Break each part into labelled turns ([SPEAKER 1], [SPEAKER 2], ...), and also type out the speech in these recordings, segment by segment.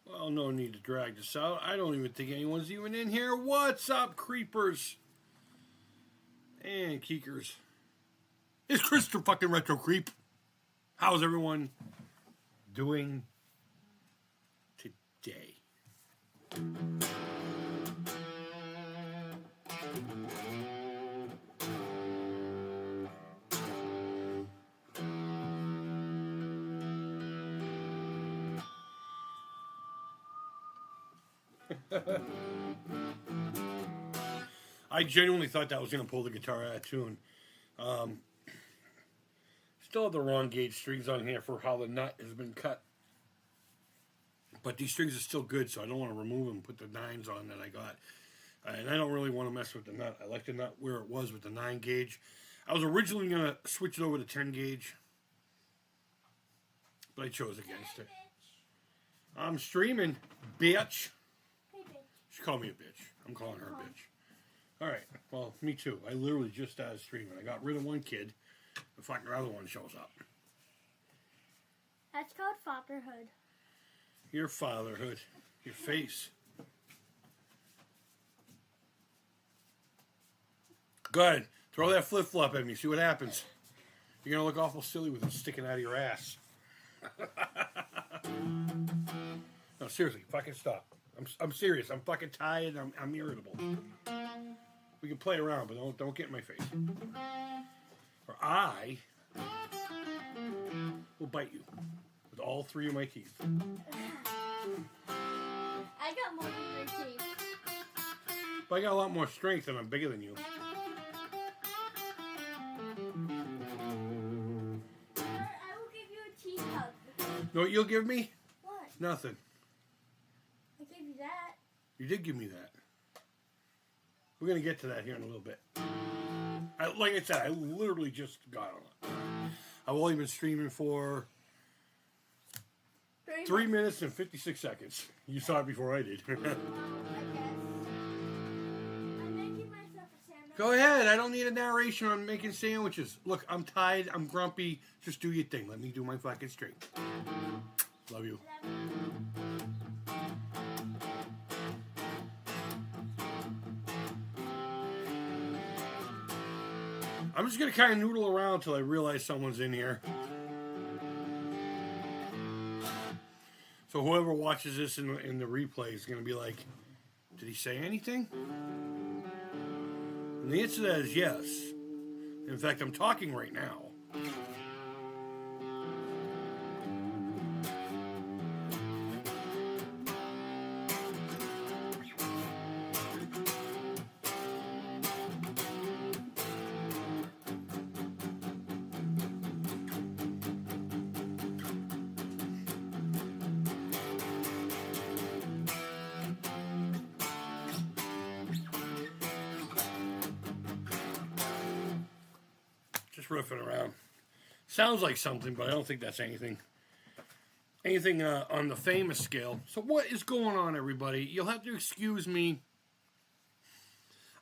[SPEAKER 1] Well, no need to drag this out. I don't even think anyone's even in here. What's up, creepers? And keekers. It's Christopher fucking Retro Creep. How's everyone doing today? I genuinely thought that was going to pull the guitar out of tune. Still have the wrong gauge strings on here for how the nut has been cut. But these strings are still good, so I don't want to remove them and put the 9s on that I got. And I don't really want to mess with the nut. I like the nut where it was with the 9 gauge. I was originally going to switch it over to 10 gauge. But I chose against it. I'm streaming, bitch.
[SPEAKER 2] Hey, bitch.
[SPEAKER 1] She called me a bitch. I'm calling her a bitch. Alright, well, me too. I literally just started streaming. I got rid of one kid. The fucking other one shows up.
[SPEAKER 2] That's called fatherhood.
[SPEAKER 1] Your fatherhood. Your face. Go ahead. Throw that flip-flop at me. See what happens. You're going to look awful silly with it sticking out of your ass. No, seriously. Fucking stop. I'm serious. I'm fucking tired. I'm irritable. We can play around, but don't get in my face. Or I will bite you with all 3 of my teeth.
[SPEAKER 2] I got more than 3 teeth.
[SPEAKER 1] But I got a lot more strength and I'm bigger than you.
[SPEAKER 2] I will give you a teeth hug.
[SPEAKER 1] You know what you'll give me?
[SPEAKER 2] What?
[SPEAKER 1] Nothing.
[SPEAKER 2] I gave you that.
[SPEAKER 1] You did give me that. We're going to get to that here in a little bit. Like I said, I literally just got on it. I've only been streaming for 3 minutes and 56 seconds. You saw it before I did.
[SPEAKER 2] I guess. I'm making myself a sandwich.
[SPEAKER 1] Go ahead. I don't need a narration on making sandwiches. Look, I'm tired. I'm grumpy. Just do your thing. Let me do my fucking stream. Love you. I'm just going to kind of noodle around until I realize someone's in here. So whoever watches this in the replay is going to be like, did he say anything? And the answer to that is yes. In fact, I'm talking right now. Just riffing around. Sounds like something, but I don't think that's anything. Anything on the famous scale. So what is going on, everybody? You'll have to excuse me.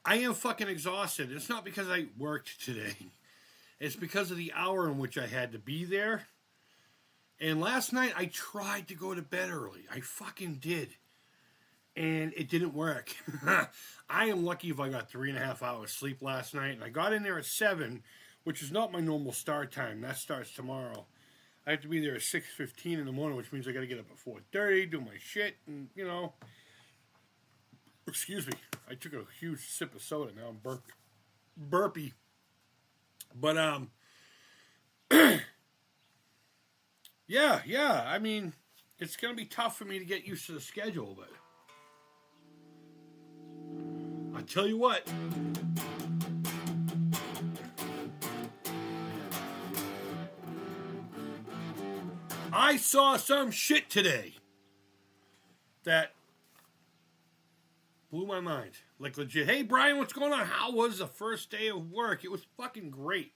[SPEAKER 1] I am fucking exhausted. It's not because I worked today. It's because of the hour in which I had to be there. And last night, I tried to go to bed early. I fucking did. And it didn't work. I am lucky if I got 3.5 hours sleep last night. And I got in there at 7, which is not my normal start time. That starts tomorrow. I have to be there at 6:15 in the morning, which means I got to get up at 4:30, do my shit, and, you know. Excuse me. I took a huge sip of soda. Now I'm burpy. But, yeah. I mean, it's going to be tough for me to get used to the schedule, but I tell you what. I saw some shit today that blew my mind. Like, legit. Hey, Brian, what's going on? How was the first day of work? It was fucking great.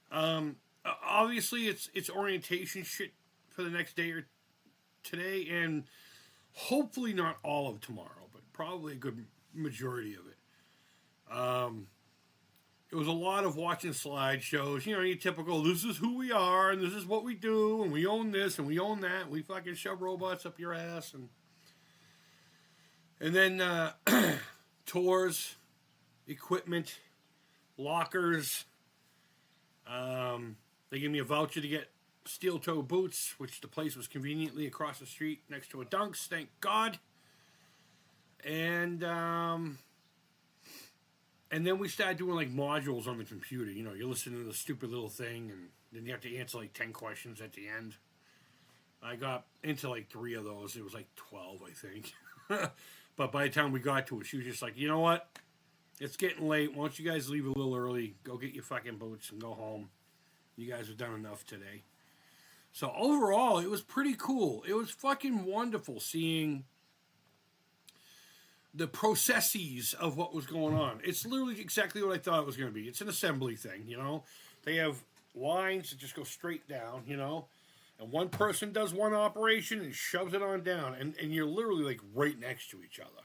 [SPEAKER 1] Obviously, it's orientation shit for the next day or today, and hopefully not all of tomorrow, but probably a good majority of it. it was a lot of watching slideshows. You know, your typical, this is who we are, and this is what we do, and we own this, and we own that. We fucking shove robots up your ass. And then tours, equipment, lockers. They gave me a voucher to get steel-toe boots, which the place was conveniently across the street next to a Dunks, thank God. And then we started doing like modules on the computer. You know, you're listening to the stupid little thing, and then you have to answer like 10 questions at the end. I got into like 3 of those. It was like 12, I think. But by the time we got to it, she was just like, you know what? It's getting late. Why don't you guys leave a little early? Go get your fucking boots and go home. You guys have done enough today. So overall, it was pretty cool. It was fucking wonderful seeing the processes of what was going on. It's literally exactly what I thought it was going to be. It's an assembly thing, you know. They have lines that just go straight down, you know. And one person does one operation and shoves it on down. And you're literally like right next to each other.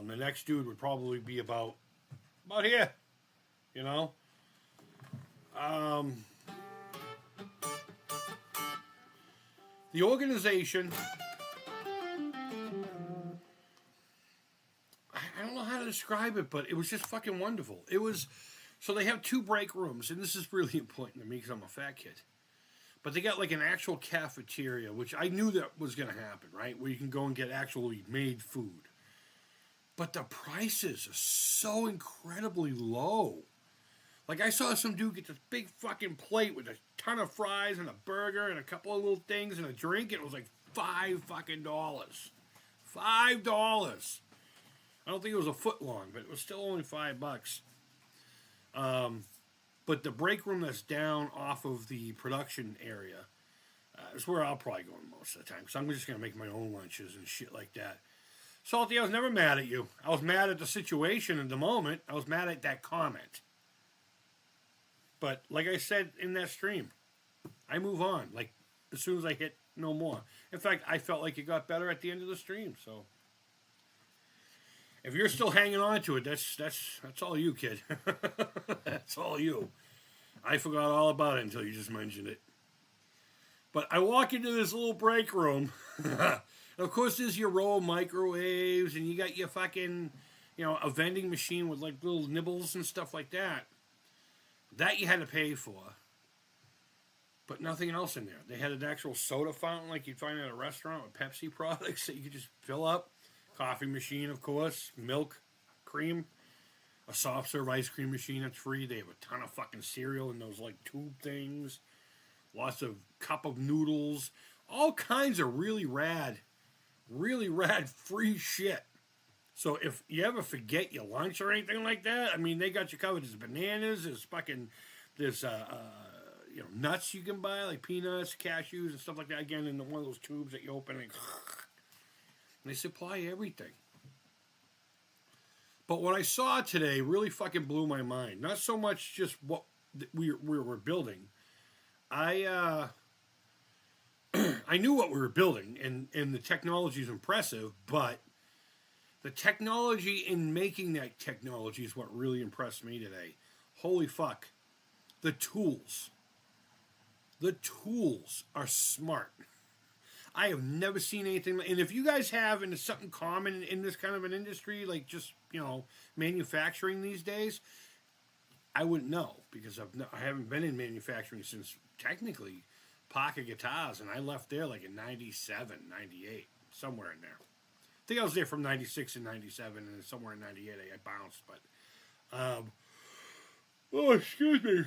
[SPEAKER 1] The next dude would probably be about here, you know. The organization, I don't know how to describe it, but it was just fucking wonderful. It was, so they have 2 break rooms, and this is really important to me because I'm a fat kid. But they got like an actual cafeteria, which I knew that was going to happen, right? Where you can go and get actually made food. But the prices are so incredibly low. Like, I saw some dude get this big fucking plate with a ton of fries and a burger and a couple of little things and a drink. It was like $5 fucking dollars. $5. I don't think it was a foot long, but it was still only $5. But the break room that's down off of the production area is where I'll probably go most of the time. Because I'm just going to make my own lunches and shit like that. Salty, I was never mad at you. I was mad at the situation in the moment. I was mad at that comment. But like I said in that stream, I move on. Like, as soon as I hit no more. In fact, I felt like it got better at the end of the stream. So, if you're still hanging on to it, that's all you, kid. That's all you. I forgot all about it until you just mentioned it. But I walk into this little break room. Of course, there's your row of microwaves, and you got your fucking, you know, a vending machine with like little nibbles and stuff like that. That you had to pay for. But nothing else in there. They had an actual soda fountain like you'd find at a restaurant with Pepsi products that you could just fill up. Coffee machine, of course. Milk, cream. A soft serve ice cream machine that's free. They have a ton of fucking cereal in those like tube things. Lots of cup of noodles. All kinds of really rad free shit. So if you ever forget your lunch or anything like that, I mean, they got you covered. There's bananas, there's you know, nuts you can buy, like peanuts, cashews, and stuff like that. Again, in one of those tubes that you open, and they supply everything. But what I saw today really fucking blew my mind. Not so much just what we were building. I knew what we were building, and the technology is impressive, but the technology in making that technology is what really impressed me today. Holy fuck. The tools. The tools are smart. I have never seen anything. And if you guys have, and it's something common in this kind of an industry, like just, you know, manufacturing these days, I wouldn't know. Because I haven't been in manufacturing since, technically, Parker Guitars. And I left there like in 97, 98, somewhere in there. I think I was there from 96 and 97, and somewhere in 98 I bounced, but, oh, excuse me.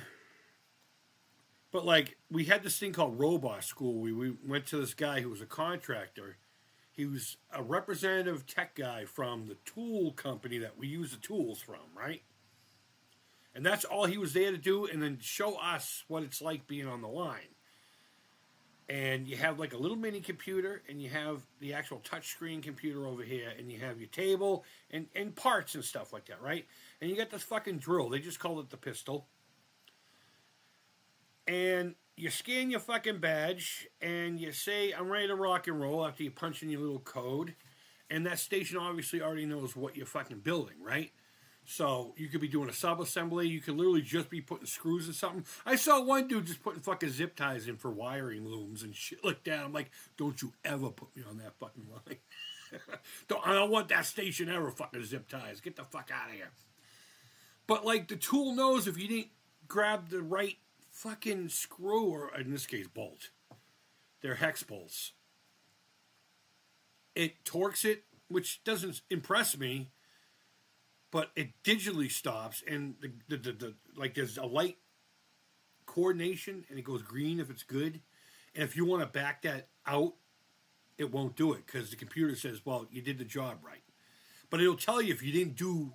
[SPEAKER 1] But, like, we had this thing called Robot School. We went to this guy who was a contractor. He was a representative tech guy from the tool company that we use the tools from, right? And that's all he was there to do, and then show us what it's like being on the line. And you have like a little mini computer, and you have the actual touchscreen computer over here, and you have your table and parts and stuff like that, right? And you got this fucking drill. They just called it the pistol. And you scan your fucking badge, and you say, I'm ready to rock and roll after you punch in your little code. And that station obviously already knows what you're fucking building, right? So you could be doing a sub-assembly. You could literally just be putting screws in something. I saw one dude just putting fucking zip ties in for wiring looms and shit like that. I'm like, don't you ever put me on that fucking line. I don't want that station ever fucking zip ties. Get the fuck out of here. But like the tool knows if you didn't grab the right fucking screw, or in this case bolt. They're hex bolts. It torques it, which doesn't impress me, but it digitally stops, and the like there's a light coordination, and it goes green if it's good, and if you want to back that out, it won't do it because the computer says, well, you did the job right. But it'll tell you if you didn't do,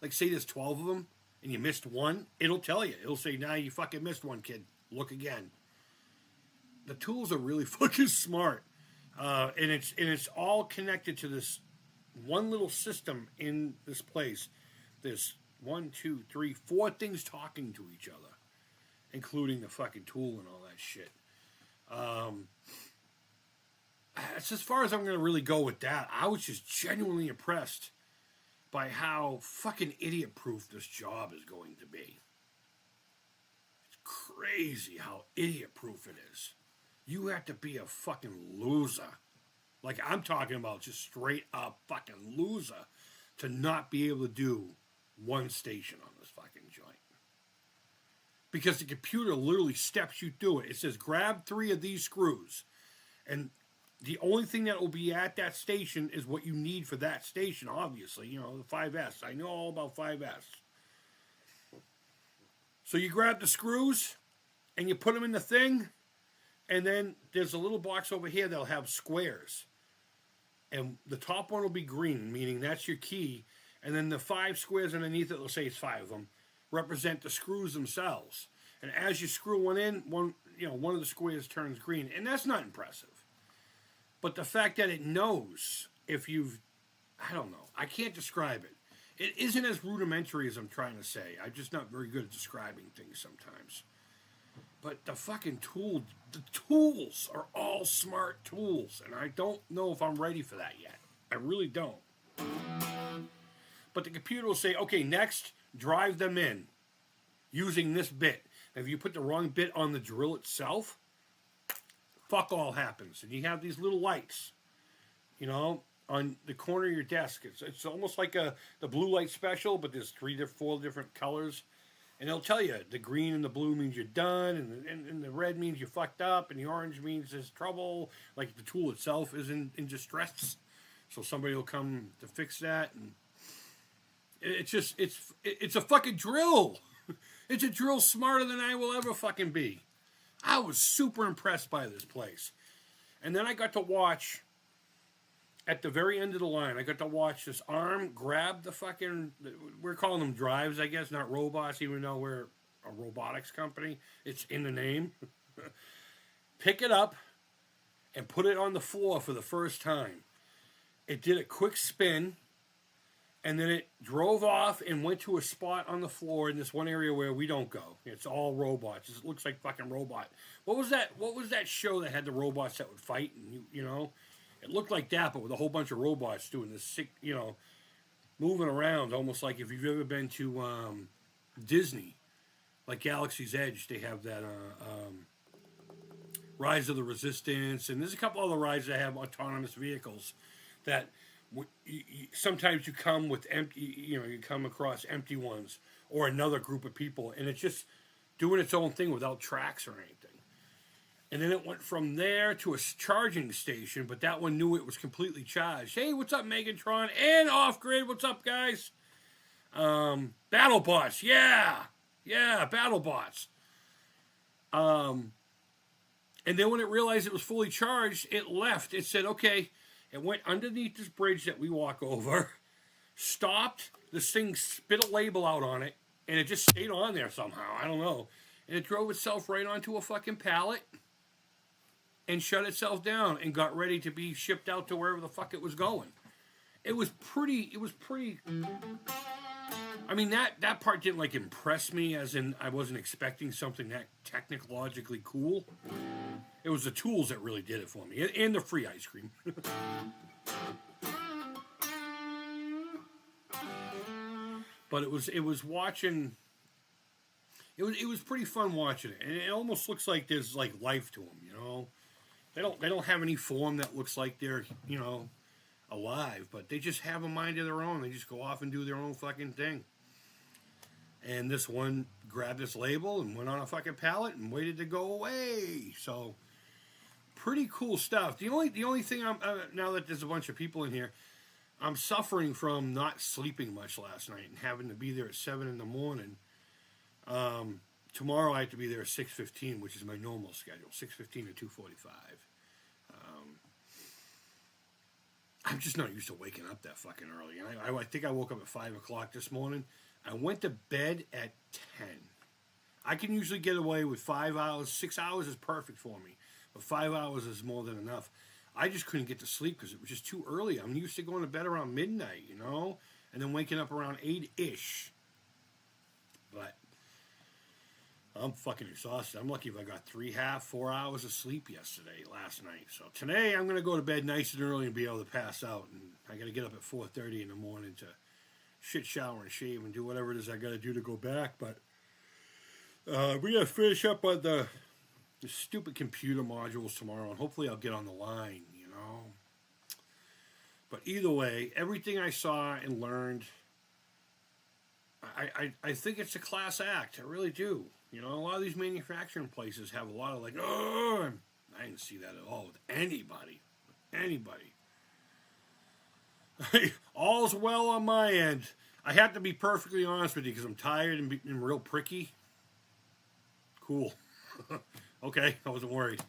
[SPEAKER 1] like say there's 12 of them and you missed one, it'll tell you. It'll say, nah, you fucking missed one, kid. Look again. The tools are really fucking smart. And it's all connected to this one little system in this place. There's 1, 2, 3, 4 things talking to each other, including the fucking tool and all that shit. That's as far as I'm going to really go with that. I was just genuinely impressed by how fucking idiot-proof this job is going to be. It's crazy how idiot-proof it is. You have to be a fucking loser. Like, I'm talking about just straight up fucking loser to not be able to do one station on this fucking joint. Because the computer literally steps you through it. It says, grab 3 of these screws. And the only thing that will be at that station is what you need for that station, obviously. You know, the 5S. I know all about 5S. So you grab the screws, and you put them in the thing, and then there's a little box over here that'll have squares. And the top one will be green, meaning that's your key. And then the 5 squares underneath it, let's say it's 5 of them, represent the screws themselves. And as you screw one in, one of the squares turns green. And that's not impressive. But the fact that it knows if you've, I don't know, I can't describe it. It isn't as rudimentary as I'm trying to say. I'm just not very good at describing things sometimes. But the fucking the tools are all smart tools. And I don't know if I'm ready for that yet. I really don't. But the computer will say, okay, next, drive them in using this bit. And if you put the wrong bit on the drill itself, fuck all happens. And you have these little lights, on the corner of your desk. It's almost like the blue light special, but there's 4 different colors. And they'll tell you the green and the blue means you're done, and the red means you fucked up, and the orange means there's trouble. Like the tool itself is in distress. So somebody will come to fix that. And it's a fucking drill. It's a drill smarter than I will ever fucking be. I was super impressed by this place. And then I got to watch, at the very end of the line, I got to watch this arm grab the fucking, we're calling them drives, I guess, not robots, even though we're a robotics company. It's in the name. Pick it up and put it on the floor for the first time. It did a quick spin, and then it drove off and went to a spot on the floor in this one area where we don't go. It's all robots. It looks like fucking robot. What was that show that had the robots that would fight? And it looked like that, but with a whole bunch of robots doing this sick, moving around, almost like if you've ever been to Disney, like Galaxy's Edge. They have that Rise of the Resistance, and there's a couple other rides that have autonomous vehicles that. Sometimes you come with empty, you come across empty ones or another group of people, and it's just doing its own thing without tracks or anything. And then it went from there to a charging station, but that one knew it was completely charged. Hey, what's up, Megatron? And Off Grid, what's up, guys? BattleBots, yeah, BattleBots. And then when it realized it was fully charged, it left. It said, okay. It went underneath this bridge that we walk over, stopped, this thing spit a label out on it, and it just stayed on there somehow. I don't know. And it drove itself right onto a fucking pallet and shut itself down and got ready to be shipped out to wherever the fuck it was going. It was pretty, I mean, that part didn't, impress me, as in I wasn't expecting something that technologically cool. It was the tools that really did it for me, and the free ice cream. But it was watching. It was pretty fun watching it, and it almost looks like there's like life to them. You know, they don't have any form that looks like they're alive, but they just have a mind of their own. They just go off and do their own fucking thing. And this one grabbed this label and went on a fucking pallet and waited to go away. So pretty cool stuff. The only thing now that there's a bunch of people in here, I'm suffering from not sleeping much last night and having to be there at 7 in the morning. Tomorrow I have to be there at 6:15, which is my normal schedule, 6:15 to 2:45. I'm just not used to waking up that fucking early. I think I woke up at 5 o'clock this morning. I went to bed at 10. I can usually get away with 5 hours. 6 hours is perfect for me, but 5 hours is more than enough. I just couldn't get to sleep because it was just too early. I'm used to going to bed around midnight, and then waking up around 8-ish. But I'm fucking exhausted. I'm lucky if I got 4 hours of sleep last night. So today I'm going to go to bed nice and early and be able to pass out. And I got to get up at 4:30 in the morning to shit, shower, and shave and do whatever it is I got to do to go back. But we got to finish up on the stupid computer modules tomorrow, and hopefully I'll get on the line, But either way, everything I saw and learned, I think it's a class act. I really do. A lot of these manufacturing places have a lot of I didn't see that at all with anybody. All's well on my end. I have to be perfectly honest with you because I'm tired and real pricky. Cool. Okay, I wasn't worried,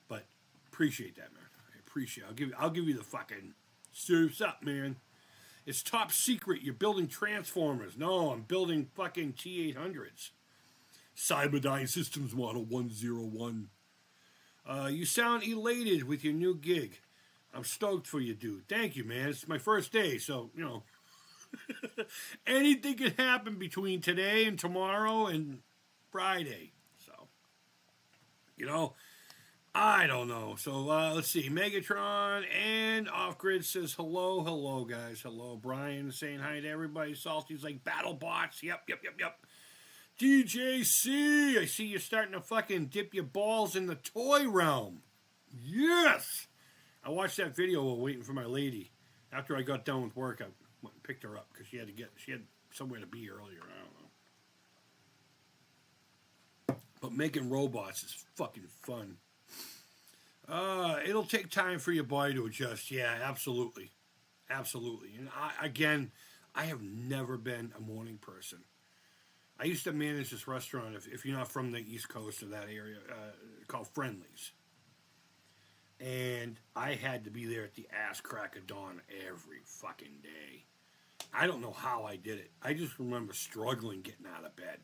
[SPEAKER 1] but appreciate that, man. I appreciate it. I'll give you the fucking suits up, man. It's top secret. You're building transformers. No, I'm building fucking T-800s. Cyberdyne Systems Model 101. You sound elated with your new gig. I'm stoked for you, dude. Thank you, man. It's my first day, so, anything can happen between today and tomorrow and Friday. So, I don't know. So, let's see. Megatron and Off Grid says hello. Hello, guys. Hello. Brian saying hi to everybody. Salty's like battle bots. Yep. DJC, I see you starting to fucking dip your balls in the toy realm. Yes! I watched that video while waiting for my lady. After I got done with work, I went and picked her up because she had somewhere to be earlier. I don't know. But making robots is fucking fun. It'll take time for your body to adjust. Yeah, absolutely. Absolutely. And I have never been a morning person. I used to manage this restaurant, if you're not from the East Coast or that area, called Friendly's. And I had to be there at the ass crack of dawn every fucking day. I don't know how I did it. I just remember struggling getting out of bed.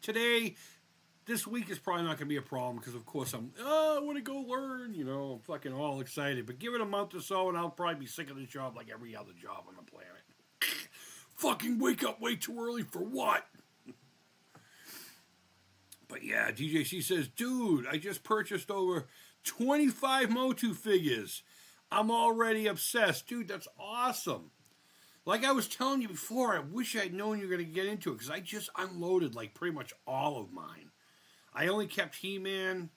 [SPEAKER 1] Today, this week is probably not going to be a problem because, of course, I want to go learn, I'm fucking all excited. But give it a month or so and I'll probably be sick of the job like every other job on the planet. Fucking wake up way too early for what? But yeah, DJC says, dude, I just purchased over 25 Motu figures. I'm already obsessed. Dude, that's awesome. Like I was telling you before, I wish I'd known you were going to get into it because I just unloaded like pretty much all of mine. I only kept He-Man,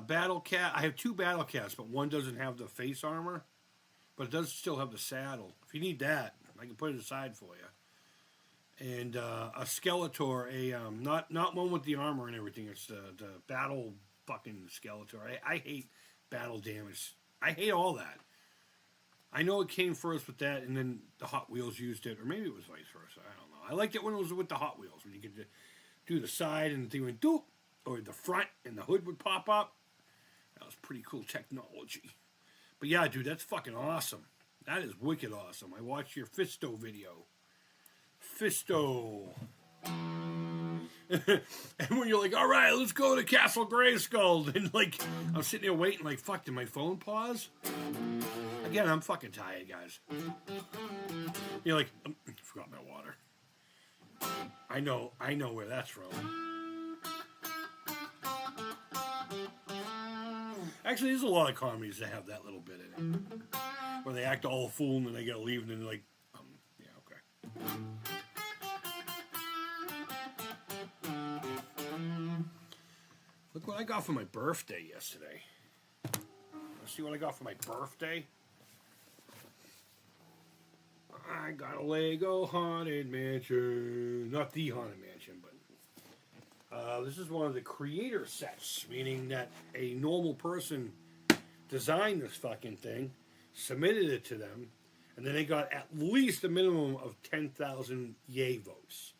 [SPEAKER 1] Battle Cat. I have 2 Battle Cats, but one doesn't have the face armor, but it does still have the saddle. If you need that, I can put it aside for you. And a Skeletor, not one with the armor and everything. It's the battle fucking Skeletor. I hate battle damage. I hate all that. I know it came first with that, and then the Hot Wheels used it, or maybe it was vice versa. I don't know. I liked it when it was with the Hot Wheels, when you could do the side and the thing went doop, or the front and the hood would pop up. That was pretty cool technology. But yeah, dude, that's fucking awesome. That is wicked awesome. I watched your Fisto video. Fisto. And when you're like, all right, let's go to Castle Grayskull. And like, I'm sitting there waiting, like, fuck, did my phone pause? Again, I'm fucking tired, guys. You're like, I forgot my water. I know where that's from. Actually, there's a lot of comedies that have that little bit in it. Where they act all a fool and then they gotta leave and then they're like, yeah, okay. Look what I got for my birthday yesterday. Let's see what I got for my birthday. I got a Lego Haunted Mansion. Not the Haunted Mansion, but this is one of the creator sets, meaning that a normal person designed this fucking thing, submitted it to them, and then they got at least a minimum of 10,000 yay votes.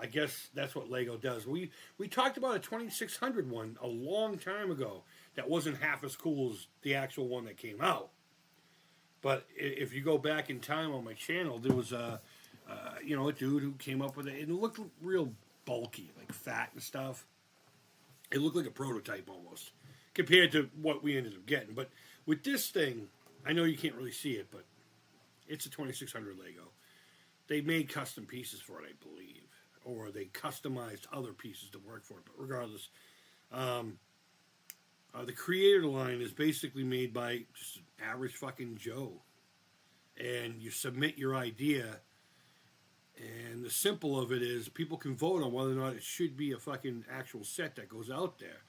[SPEAKER 1] I guess that's what Lego does. We talked about a 2600 one a long time ago that wasn't half as cool as the actual one that came out. But if you go back in time on my channel, there was a dude who came up with it. It looked real bulky, like fat and stuff. It looked like a prototype almost, compared to what we ended up getting. But with this thing, I know you can't really see it, but it's a 2600 Lego. They made custom pieces for it, I believe, or they customized other pieces to work for it. But regardless, the creator line is basically made by just average fucking Joe. And you submit your idea, and the simple of it is people can vote on whether or not it should be a fucking actual set that goes out there.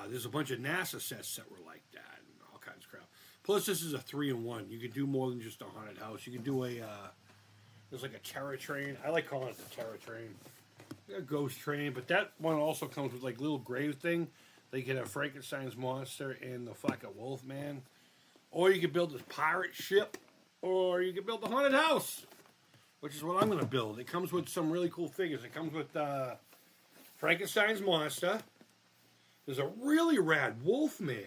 [SPEAKER 1] There's a bunch of NASA sets that were like that and all kinds of crap. Plus, this is a 3-in-1. You can do more than just a haunted house. You can do there's like a terror train. I like calling it the terror train. A ghost train, but that one also comes with like little grave thing. They can have Frankenstein's monster and the fucking wolf man. Or you can build this pirate ship. Or you can build the haunted house. Which is what I'm going to build. It comes with some really cool figures. It comes with Frankenstein's monster. There's a really rad wolf man.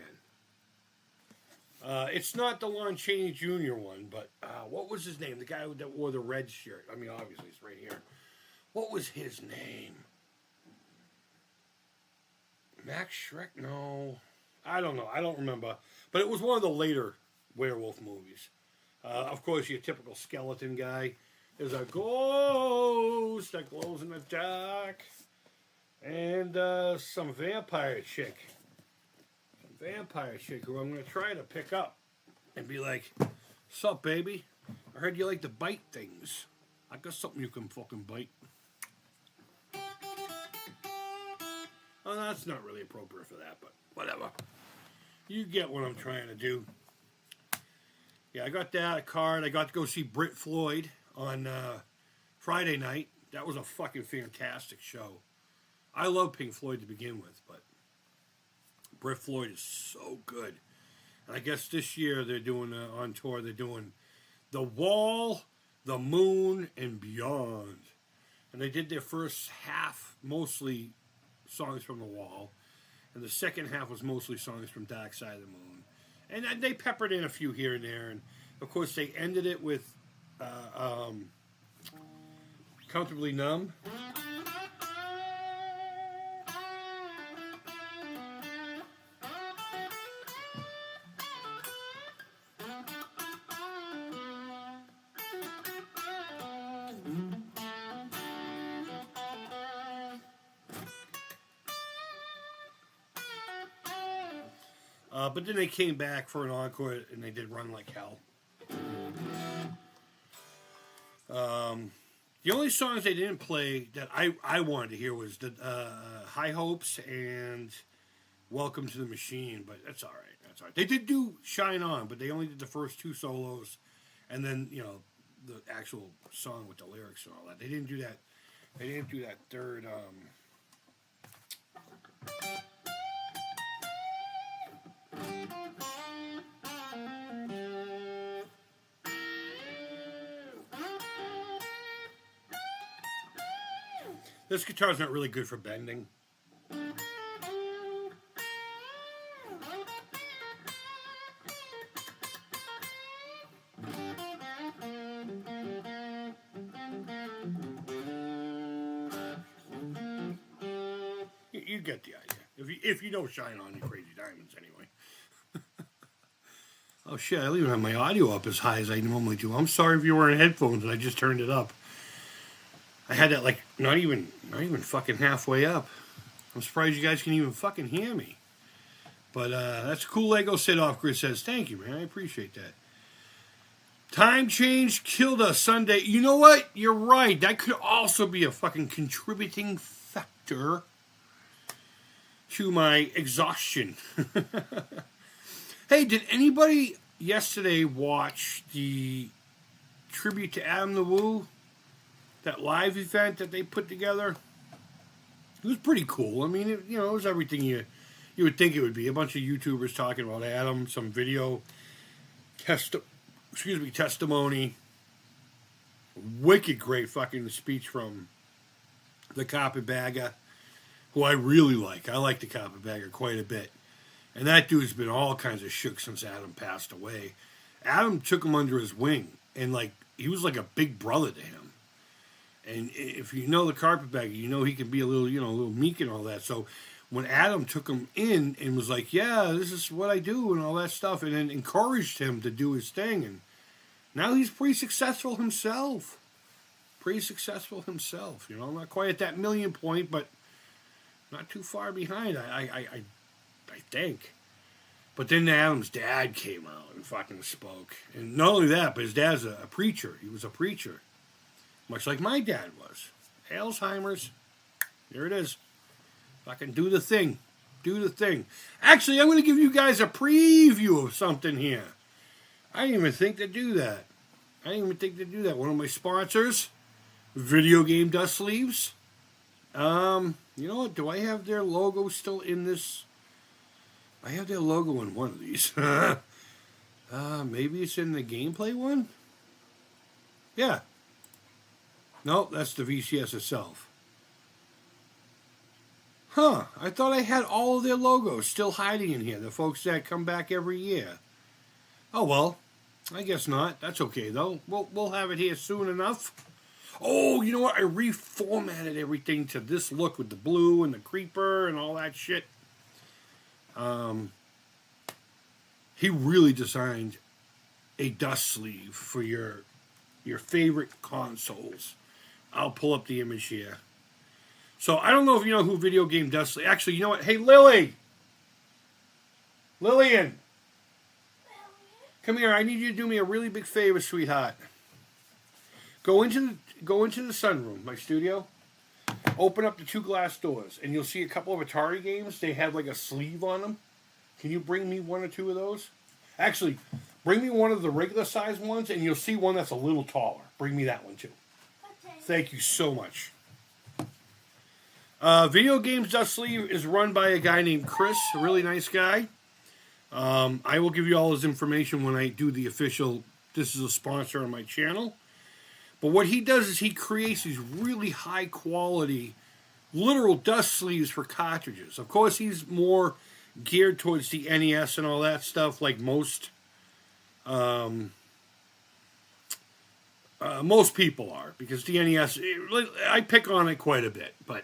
[SPEAKER 1] It's not the Lon Chaney Jr. one, but what was his name? The guy that wore the red shirt. I mean, obviously, it's right here. What was his name? Max Shrek? No. I don't know. I don't remember. But it was one of the later werewolf movies. Of course, your typical skeleton guy. There's a ghost that glows in the dark. And some vampire chick. Vampire chick who I'm going to try to pick up and be like, "Sup, baby? I heard you like to bite things. I got something you can fucking bite." Oh, that's not really appropriate for that, but whatever. You get what I'm trying to do. Yeah, I got that, a card. I got to go see Britt Floyd on Friday night. That was a fucking fantastic show. I love Pink Floyd to begin with, but Britt Floyd is so good. And I guess this year they're doing, on tour, they're doing The Wall, The Moon, and Beyond. And they did their first half mostly songs from The Wall. And the second half was mostly songs from Dark Side of the Moon. And they peppered in a few here and there. And, of course, they ended it with Comfortably Numb. But then they came back for an encore, and they did Run Like Hell. The only songs they didn't play that I wanted to hear was the High Hopes and Welcome to the Machine, but that's all right. That's all right. They did do Shine On, but they only did the first two solos, and then, the actual song with the lyrics and all that. They didn't do that. They didn't do that third... This guitar's not really good for bending. You get the idea. If you don't Shine On, you Crazy Diamonds anyway. Oh shit, I don't even have my audio up as high as I normally do. I'm sorry if you're wearing headphones and I just turned it up. I had that like not even fucking halfway up. I'm surprised you guys can even fucking hear me. But that's cool. Lego Sit Off Grid says, thank you, man. I appreciate that. Time change killed us Sunday. You know what? You're right. That could also be a fucking contributing factor. to my exhaustion. Hey, did anybody yesterday watch the tribute to Adam the Woo? That live event that they put together? It was pretty cool. I mean, it was everything you would think it would be. A bunch of YouTubers talking about Adam, some video testimony. Wicked great fucking speech from the carpetbagger, who I really like. I like the carpetbagger quite a bit. And that dude's been all kinds of shook since Adam passed away. Adam took him under his wing, and he was like a big brother to him. And if you know the carpetbagger, he can be a little meek and all that. So when Adam took him in and was like, yeah, this is what I do and all that stuff, and then encouraged him to do his thing, and now he's pretty successful himself. Not quite at that million point, but not too far behind, I think. But then Adam's dad came out and fucking spoke. And not only that, but his dad's a preacher. He was a preacher. Much like my dad was. Alzheimer's. There it is. Fucking do the thing. Actually, I'm going to give you guys a preview of something here. I didn't even think to do that. One of my sponsors, Video Game Dust Sleeves. You know what? Do I have their logo still in this? I have their logo in one of these. Maybe it's in the gameplay one? Yeah. No, that's the VCS itself. Huh. I thought I had all of their logos still hiding in here. The folks that come back every year. Oh, well. I guess not. That's okay, though. We'll have it here soon enough. Oh, you know what? I reformatted everything to this look with the blue and the creeper and all that shit. He really designed a dust sleeve for your favorite consoles. I'll pull up the image here. So I don't know if you know who Video Game Dust Sleeve. Actually, you know what? Hey, Lillian, come here. I need you to do me a really big favor, sweetheart. Go into the sunroom, my studio. Open up the 2 glass doors, and you'll see a couple of Atari games. They have like a sleeve on them. Can you bring me 1 or 2 of those? Actually, bring me one of the regular size ones, and you'll see one that's a little taller. Bring me that one too.
[SPEAKER 2] Okay.
[SPEAKER 1] Thank you so much. Video Games Dust Sleeve is run by a guy named Chris, a really nice guy. I will give you all his information when I do the official, this is a sponsor on my channel. But what he does is he creates these really high quality, literal dust sleeves for cartridges. Of course, he's more geared towards the NES and all that stuff, like most people are, because the NES, I pick on it quite a bit, but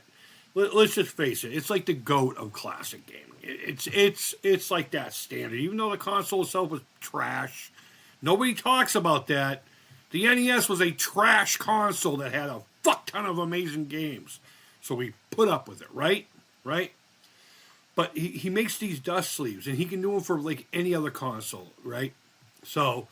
[SPEAKER 1] let's just face it, it's like the GOAT of classic gaming. It's like that standard. Even though the console itself was trash, nobody talks about that. The NES was a trash console that had a fuck ton of amazing games. So we put up with it, right? Right? But he makes these dust sleeves, and he can do them for like any other console, right? So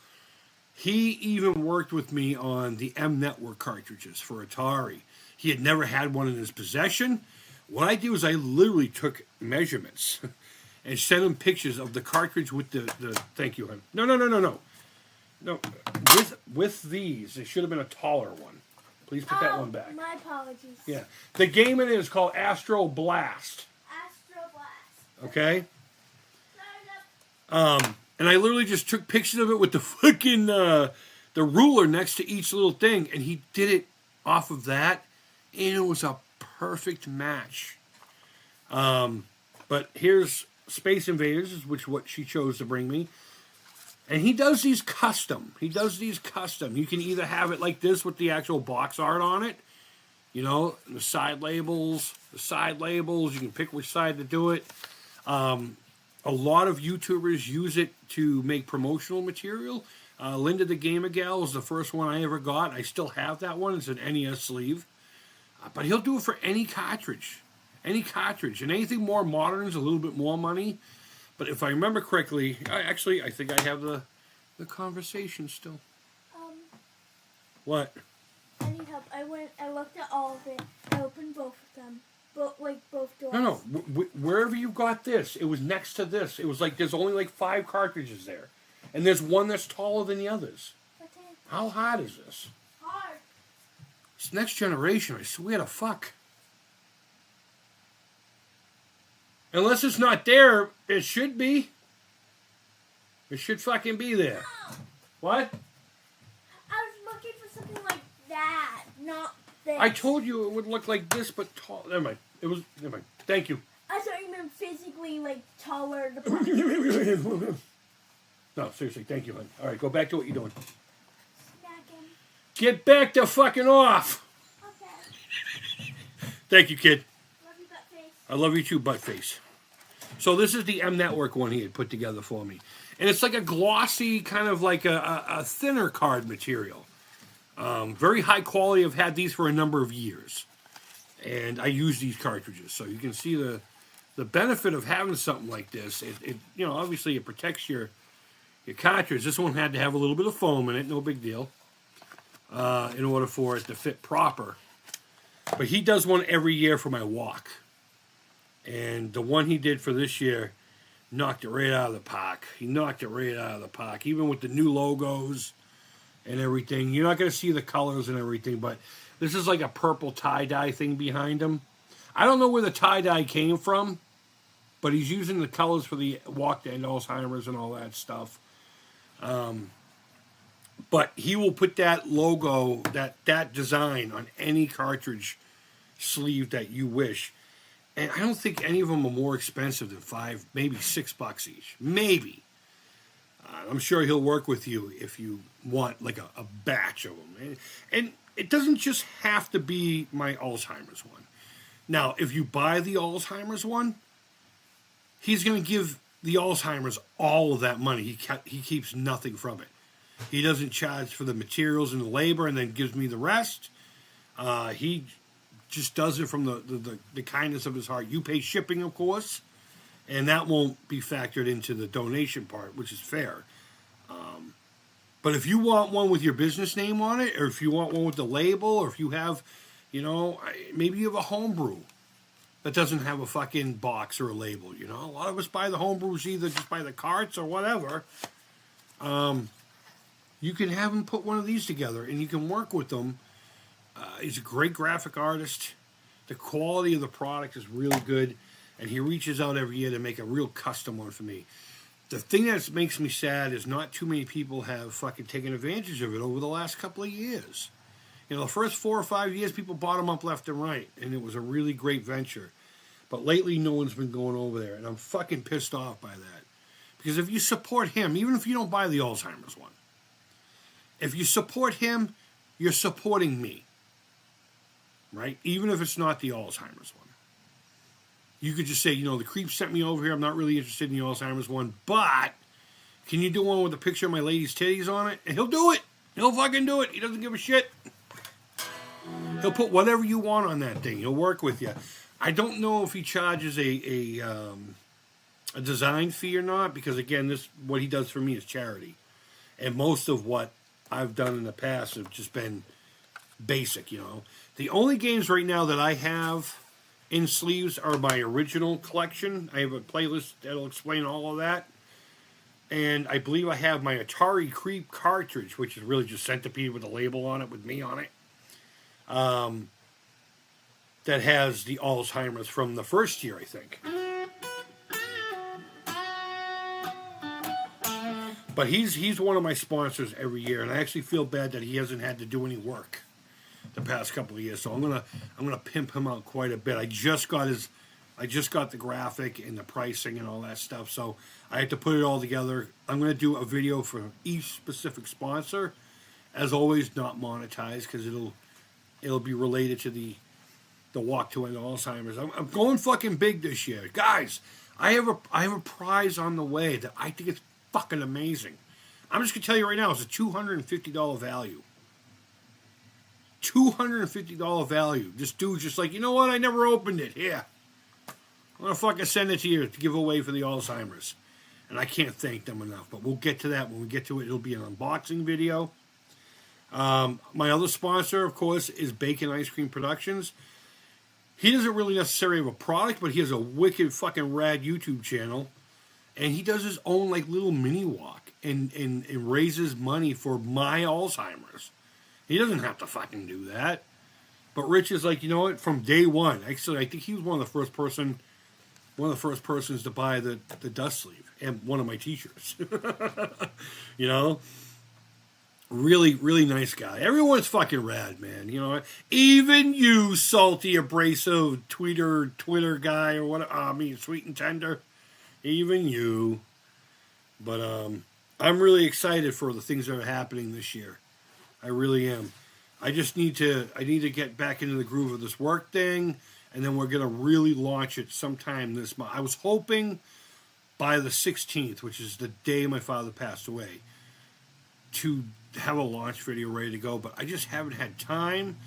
[SPEAKER 1] he even worked with me on the M Network cartridges for Atari. He had never had one in his possession. What I did was I literally took measurements and sent him pictures of the cartridge with the thank you, hon. No, with these, it should have been a taller one. Please put that one back.
[SPEAKER 2] My apologies.
[SPEAKER 1] Yeah. The game in it is called Astro Blast. Okay? And I literally just took pictures of it with the fucking the ruler next to each little thing, and he did it off of that, and it was a perfect match. But here's Space Invaders, which what she chose to bring me. And he does these custom. You can either have it like this with the actual box art on it, the side labels. You can pick which side to do it. A lot of YouTubers use it to make promotional material. Linda the Gamer Gal was the first one I ever got. I still have that one. It's an NES sleeve. But he'll do it for any cartridge. And anything more modern is a little bit more money. But if I remember correctly, I think I have the conversation still. What?
[SPEAKER 2] I need help. I looked at all of it. I opened both of them. both doors.
[SPEAKER 1] No. Wherever you got this, it was next to this. It was like there's only like 5 cartridges there, and there's one that's taller than the others.
[SPEAKER 2] Okay.
[SPEAKER 1] How hard is this?
[SPEAKER 2] Hard.
[SPEAKER 1] It's next generation. I swear to fuck. Unless it's not there, it should be. It should fucking be there.
[SPEAKER 2] No.
[SPEAKER 1] What?
[SPEAKER 2] I was looking for something like that, not this.
[SPEAKER 1] I told you it would look like this, but tall. Never mind. It was. Never mind. Thank you.
[SPEAKER 2] I thought you meant physically, like, taller.
[SPEAKER 1] No, seriously. Thank you, hon. All right, go back to what you're doing.
[SPEAKER 2] Snacking.
[SPEAKER 1] Get back to fucking off.
[SPEAKER 2] Okay.
[SPEAKER 1] Thank you, kid.
[SPEAKER 2] Love you, butt face.
[SPEAKER 1] I love you too, buttface. So this is the M Network one he had put together for me. And it's like a glossy, kind of like a thinner card material. Very high quality. I've had these for a number of years. And I use these cartridges. So you can see the benefit of having something like this. It you know, obviously it protects your cartridge. This one had to have a little bit of foam in it. No big deal. In order for it to fit proper. But he does one every year for my walk. And the one he did for this year knocked it right out of the park. He knocked it right out of the park. Even with the new logos and everything. You're not going to see the colors and everything, but this is like a purple tie-dye thing behind him. I don't know where the tie-dye came from, but he's using the colors for the walk to end Alzheimer's and all that stuff. But he will put that logo, that design on any cartridge sleeve that you wish. And I don't think any of them are more expensive than $5, maybe $6 each. Maybe. I'm sure he'll work with you if you want like a batch of them. And it doesn't just have to be my Alzheimer's one. Now, if you buy the Alzheimer's one, he's going to give the Alzheimer's all of that money. He keeps nothing from it. He doesn't charge for the materials and the labor and then gives me the rest. He just does it from the kindness of his heart. You pay shipping, of course, and that won't be factored into the donation part, which is fair. But if you want one with your business name on it, or if you want one with the label, or if you have, you know, maybe you have a homebrew that doesn't have a fucking box or a label, you know. A lot of us buy the homebrews either just by the carts or whatever. You can have him put one of these together, and you can work with them. He's a great graphic artist. The quality of the product is really good, and he reaches out every year to make a real custom one for me. The thing that makes me sad is not too many people have fucking taken advantage of it over the last couple of years. You know, the first 4 or 5 years, people bought them up left and right, and it was a really great venture. But lately, no one's been going over there, and I'm fucking pissed off by that. Because if you support him, even if you don't buy the Alzheimer's one, if you support him, you're supporting me. Right? Even if it's not the Alzheimer's one. You could just say, you know, the Creep sent me over here. I'm not really interested in the Alzheimer's one, but can you do one with a picture of my lady's titties on it? And he'll do it. He'll fucking do it. He doesn't give a shit. He'll put whatever you want on that thing. He'll work with you. I don't know if he charges a design fee or not, because again, what he does for me is charity. And most of what I've done in the past have just been basic, you know. The only games right now that I have in sleeves are my original collection. I have a playlist that'll explain all of that. And I believe I have my Atari Creep cartridge, which is really just Centipede with a label on it, with me on it. That has the Alzheimer's from the first year, I think. But he's one of my sponsors every year, and I actually feel bad that he hasn't had to do any work the past couple of years. So I'm gonna pimp him out quite a bit. I just got the graphic and the pricing and all that stuff. So I had to put it all together. I'm gonna do a video for each specific sponsor. As always, not monetized, because it'll be related to the walk to end Alzheimer's. I'm going fucking big this year, guys. I have a prize on the way that I think it's fucking amazing. I'm just gonna tell you right now, it's a $250 value. $250 value. This dude's just like, you know what? I never opened it. Here, I'm gonna fucking send it to you to give away for the Alzheimer's. And I can't thank them enough. But we'll get to that when we get to it. It'll be an unboxing video. My other sponsor, of course, is Bacon Ice Cream Productions. he doesn't really necessarily have a product, but he has a wicked fucking rad YouTube channel. And he does his own like little mini walk and raises money for my Alzheimer's. He doesn't have to fucking do that. But Rich is like, you know what? From day one, actually, I think he was one of the first persons to buy the dust sleeve and one of my T-shirts. You know, really, really nice guy. Everyone's fucking rad, man. You know, even you, salty, abrasive Twitter guy or what? I mean, sweet and tender. Even you. But I'm really excited for the things that are happening this year. I really am. I need to get back into the groove of this work thing, and then we're gonna really launch it sometime this month. I was hoping by the 16th, which is the day my father passed away, to have a launch video ready to go, but I just haven't had time.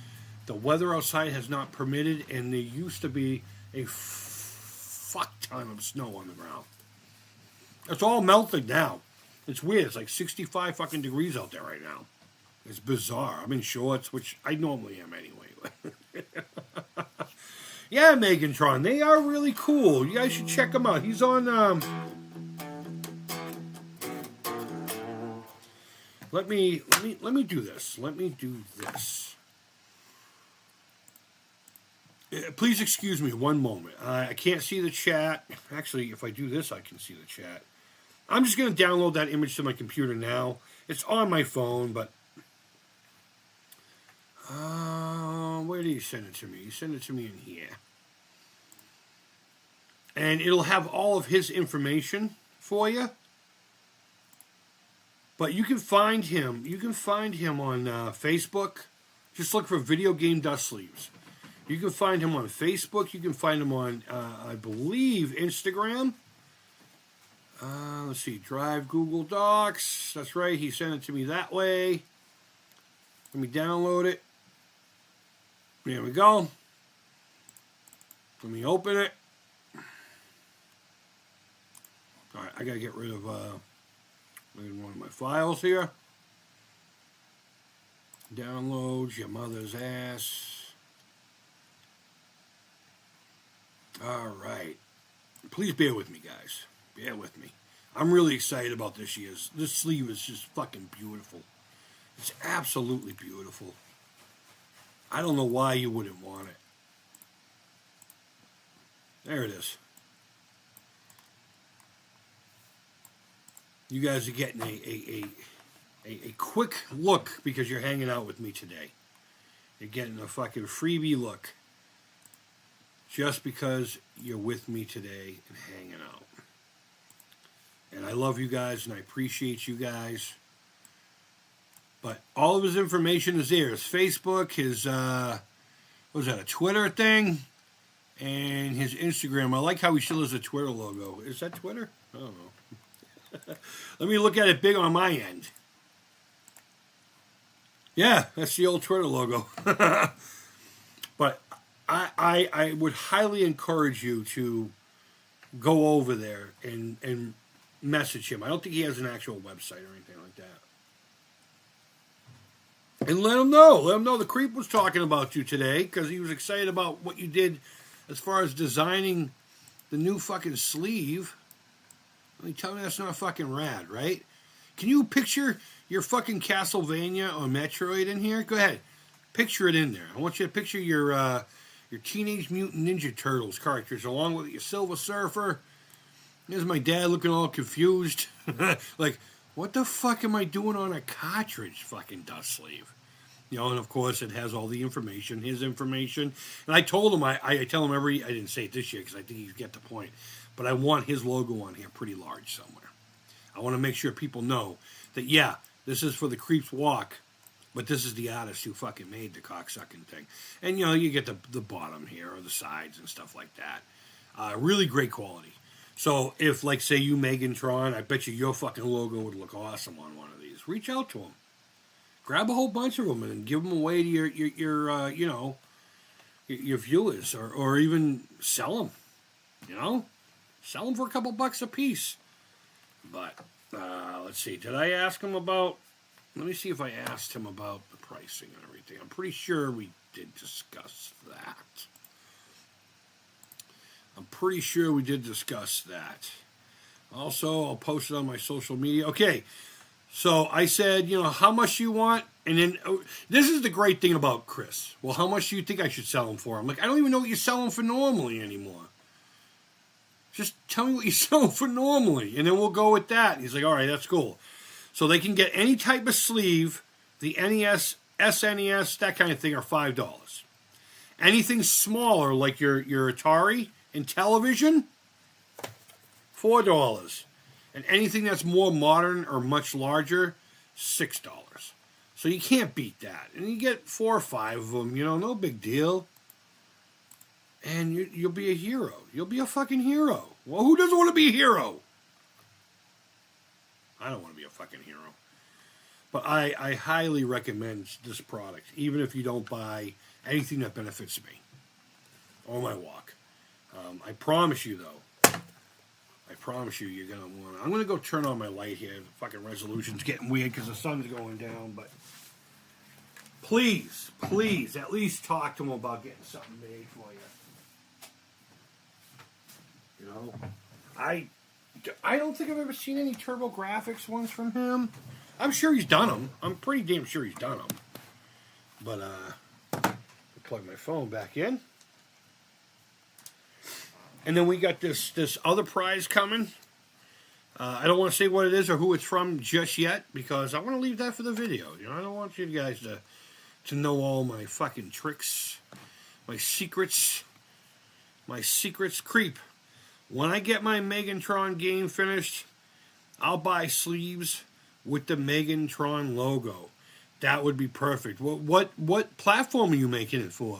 [SPEAKER 1] The weather outside has not permitted, and there used to be a fuck ton of snow on the ground. It's all melted now. It's weird. It's like 65 fucking degrees out there right now. It's bizarre. I'm in shorts, which I normally am anyway. Yeah, Megantron, they are really cool. You guys should check him out. He's on. Let me do this. Let me do this. Please excuse me one moment. I can't see the chat. Actually, if I do this, I can see the chat. I'm just going to download that image to my computer now. It's on my phone, but... where did he send it to me? He sent it to me in here. And it'll have all of his information for you. But you can find him. You can find him on Facebook. Just look for Video Game Dust Sleeves. You can find him on Facebook. You can find him on, I believe, Instagram. Let's see. Drive Google Docs. That's right. He sent it to me that way. Let me download it. There we go. Let me open it. All right. I got to get rid of one of my files here. Downloads your mother's ass. All right. Please bear with me, guys. Bear with me. I'm really excited about this year's. This sleeve is just fucking beautiful. It's absolutely beautiful. I don't know why you wouldn't want it. There it is. You guys are getting a quick look because you're hanging out with me today. You're getting a fucking freebie look. Just because you're with me today and hanging out. And I love you guys and I appreciate you guys. But all of his information is there. His Facebook, his, what was that, a Twitter thing? And his Instagram. I like how he still has a Twitter logo. Is that Twitter? I don't know. Let me look at it big on my end. Yeah, that's the old Twitter logo. But I would highly encourage you to go over there and message him. I don't think he has an actual website or anything like that. And let him know. Let him know the Creep was talking about you today because he was excited about what you did as far as designing the new fucking sleeve. I mean, tell me that's not fucking rad, right? Can you picture your fucking Castlevania or Metroid in here? Go ahead. Picture it in there. I want you to picture your Teenage Mutant Ninja Turtles cartridge along with your Silver Surfer. There's my dad looking all confused. Like, what the fuck am I doing on a cartridge fucking dust sleeve? You know, and of course it has all the information, his information. And I told him, I tell him I didn't say it this year because I think he's get the point. But I want his logo on here pretty large somewhere. I want to make sure people know that, yeah, this is for the Creep's Walk, but this is the artist who fucking made the cocksucking thing. And, you know, you get the bottom here or the sides and stuff like that. Really great quality. So if, like, say you Megantron, I bet you your fucking logo would look awesome on one of these. Reach out to him. Grab a whole bunch of them and give them away to your viewers or even sell them, you know? Sell them for a couple bucks a piece. But, let's see. Did I ask him about... Let me see if I asked him about the pricing and everything. I'm pretty sure we did discuss that. I'm pretty sure we did discuss that. Also, I'll post it on my social media. Okay, so I said, how much do you want? And then, this is the great thing about Chris. Well, how much do you think I should sell them for? I'm like, I don't even know what you sell them for normally anymore. Just tell me what you sell them for normally, and then we'll go with that. And he's like, all right, that's cool. So they can get any type of sleeve, the NES, SNES, that kind of thing, are $5. Anything smaller, like your Atari and television, $4. And anything that's more modern or much larger, $6. So you can't beat that. And you get 4 or 5 of them, no big deal. And you'll be a hero. You'll be a fucking hero. Well, who doesn't want to be a hero? I don't want to be a fucking hero. But I highly recommend this product, even if you don't buy anything that benefits me or my walk. I promise you, though. I promise you, you're going to want to. I'm going to go turn on my light here. The fucking resolution's getting weird because the sun's going down. But please, at least talk to him about getting something made for you. I don't think I've ever seen any TurboGrafx ones from him. I'm sure he's done them. I'm pretty damn sure he's done them. But, plug my phone back in. And then we got this other prize coming. I don't want to say what it is or who it's from just yet, because I want to leave that for the video. I don't want you guys to know all my fucking tricks, my secrets. Creep. When I get my Megatron game finished, I'll buy sleeves with the Megatron logo. That would be perfect. What platform are you making it for?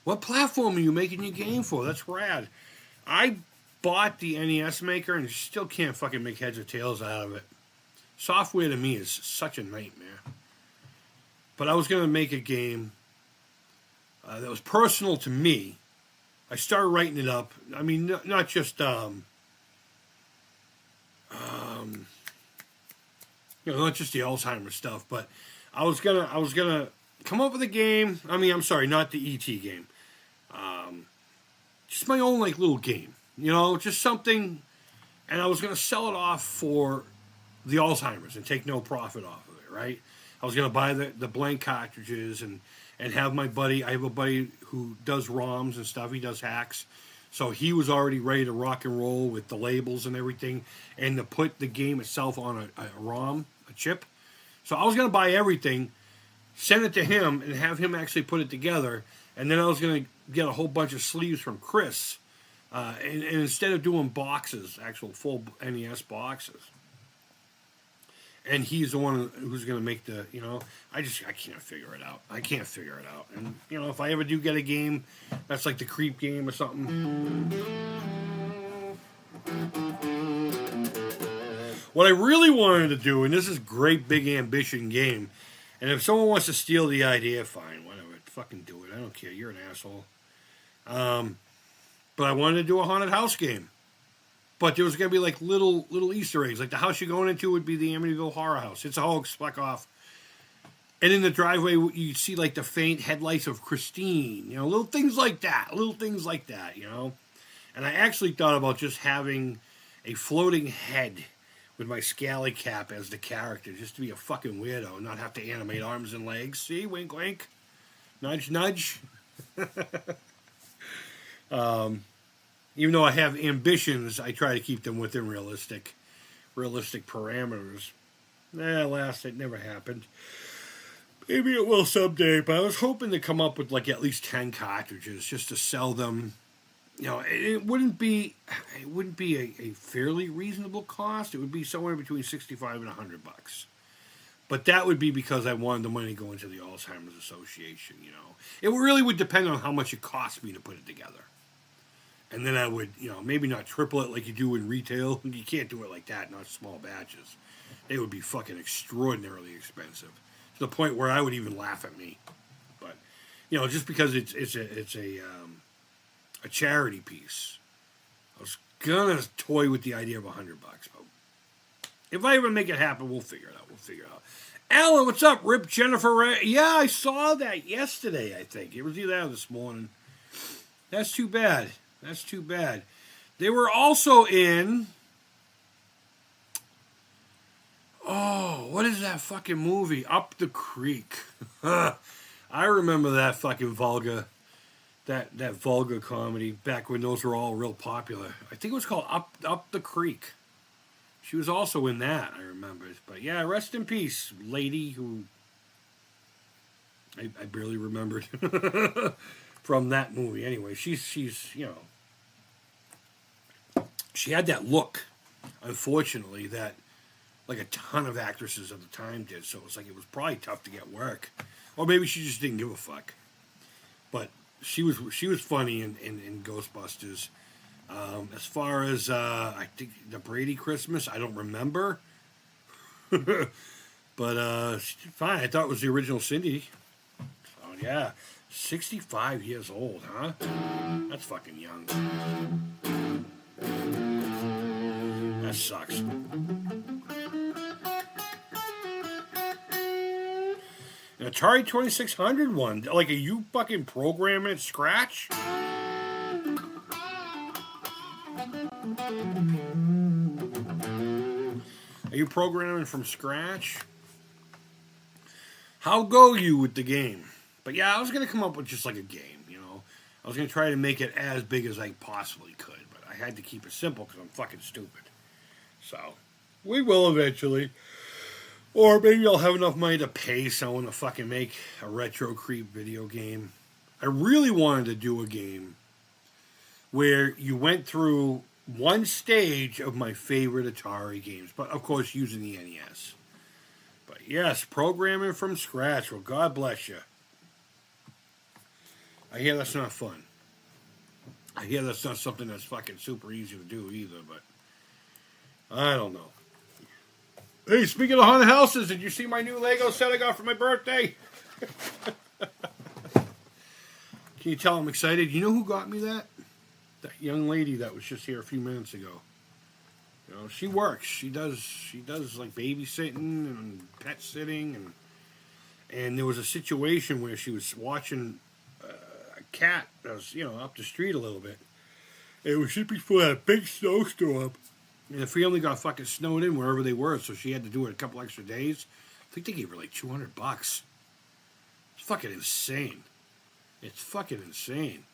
[SPEAKER 1] What platform are you making your game for? That's rad. I bought the NES Maker and still can't fucking make heads or tails out of it. Software to me is such a nightmare. But I was going to make a game that was personal to me. I started writing it up. I mean, not just not just the Alzheimer's stuff, but I was gonna come up with a game. I mean, I'm sorry, not the ET game. Just my own little game, just something. And I was gonna sell it off for the Alzheimer's and take no profit off of it, right? I was gonna buy the blank cartridges and have my buddy. I have a buddy who does ROMs and stuff. He does hacks. So he was already ready to rock and roll with the labels and everything, and to put the game itself on a ROM, a chip. So I was going to buy everything, send it to him, and have him actually put it together. And then I was going to get a whole bunch of sleeves from Chris. And instead of doing boxes, actual full NES boxes. And he's the one who's going to make the, I can't figure it out. And, if I ever do get a game that's like the Creep game or something. What I really wanted to do, and this is great big ambition game, and if someone wants to steal the idea, fine, whatever. Fucking do it. I don't care. You're an asshole. But I wanted to do a haunted house game. But there was going to be little Easter eggs. Like the house you're going into would be the Amityville Horror House. It's a hoax, fuck off. And in the driveway, you'd see the faint headlights of Christine. Little things like that. And I actually thought about just having a floating head with my scally cap as the character, just to be a fucking weirdo and not have to animate arms and legs. See? Wink, wink. Nudge, nudge. Even though I have ambitions, I try to keep them within realistic parameters. Alas, it never happened. Maybe it will someday, but I was hoping to come up with at least 10 cartridges just to sell them. It wouldn't be a fairly reasonable cost. It would be somewhere between $65 and $100. But that would be because I wanted the money to go into the Alzheimer's Association. It really would depend on how much it cost me to put it together. And then I would, maybe not triple it like you do in retail. You can't do it like that, not small batches. They would be fucking extraordinarily expensive to the point where I would even laugh at me. But, just because it's a charity piece, I was gonna toy with the idea of $100. But if I ever make it happen, we'll figure it out. Alan, what's up? Rip Jennifer. Yeah, I saw that yesterday. I think it was either that or this morning. That's too bad. That's too bad. They were also in... Oh, what is that fucking movie? Up the Creek. I remember that fucking vulgar... That vulgar comedy back when those were all real popular. I think it was called Up the Creek. She was also in that, I remember. But yeah, rest in peace, lady who I barely remembered from that movie. Anyway, she's you know, she had that look, unfortunately, that like a ton of actresses at the time did. So it was probably tough to get work, or maybe she just didn't give a fuck. But she was funny in Ghostbusters. As far as I think the Brady Christmas, I don't remember. But fine. I thought it was the original Cindy. Oh yeah, 65 years old, huh? That's fucking young. That sucks. An Atari 2600 one. Like, are you fucking programming it Scratch? Are you programming from scratch? How go you with the game? But yeah, I was going to come up with just like a game, you know. I was going to try to make it as big as I possibly could, but I had to keep it simple because I'm fucking stupid. So, we will eventually. Or maybe I'll have enough money to pay someone to fucking make a retro creep video game. I really wanted to do a game where you went through one stage of my favorite Atari games, but of course using the NES. But yes, programming from scratch. Well, God bless you. I hear that's not fun. I hear that's not something that's fucking super easy to do either, but I don't know. Hey, speaking of haunted houses, did you see my new Lego set I got for my birthday? Can you tell I'm excited? You know who got me that? That young lady that was just here a few minutes ago. You know, she works. She does like babysitting and pet sitting, and there was a situation where she was watching a cat that was, you know, up the street a little bit. It was just before that big snowstorm. And the family got fucking snowed in wherever they were, so she had to do it a couple extra days. I think they gave her like $200. It's fucking insane. It's fucking insane.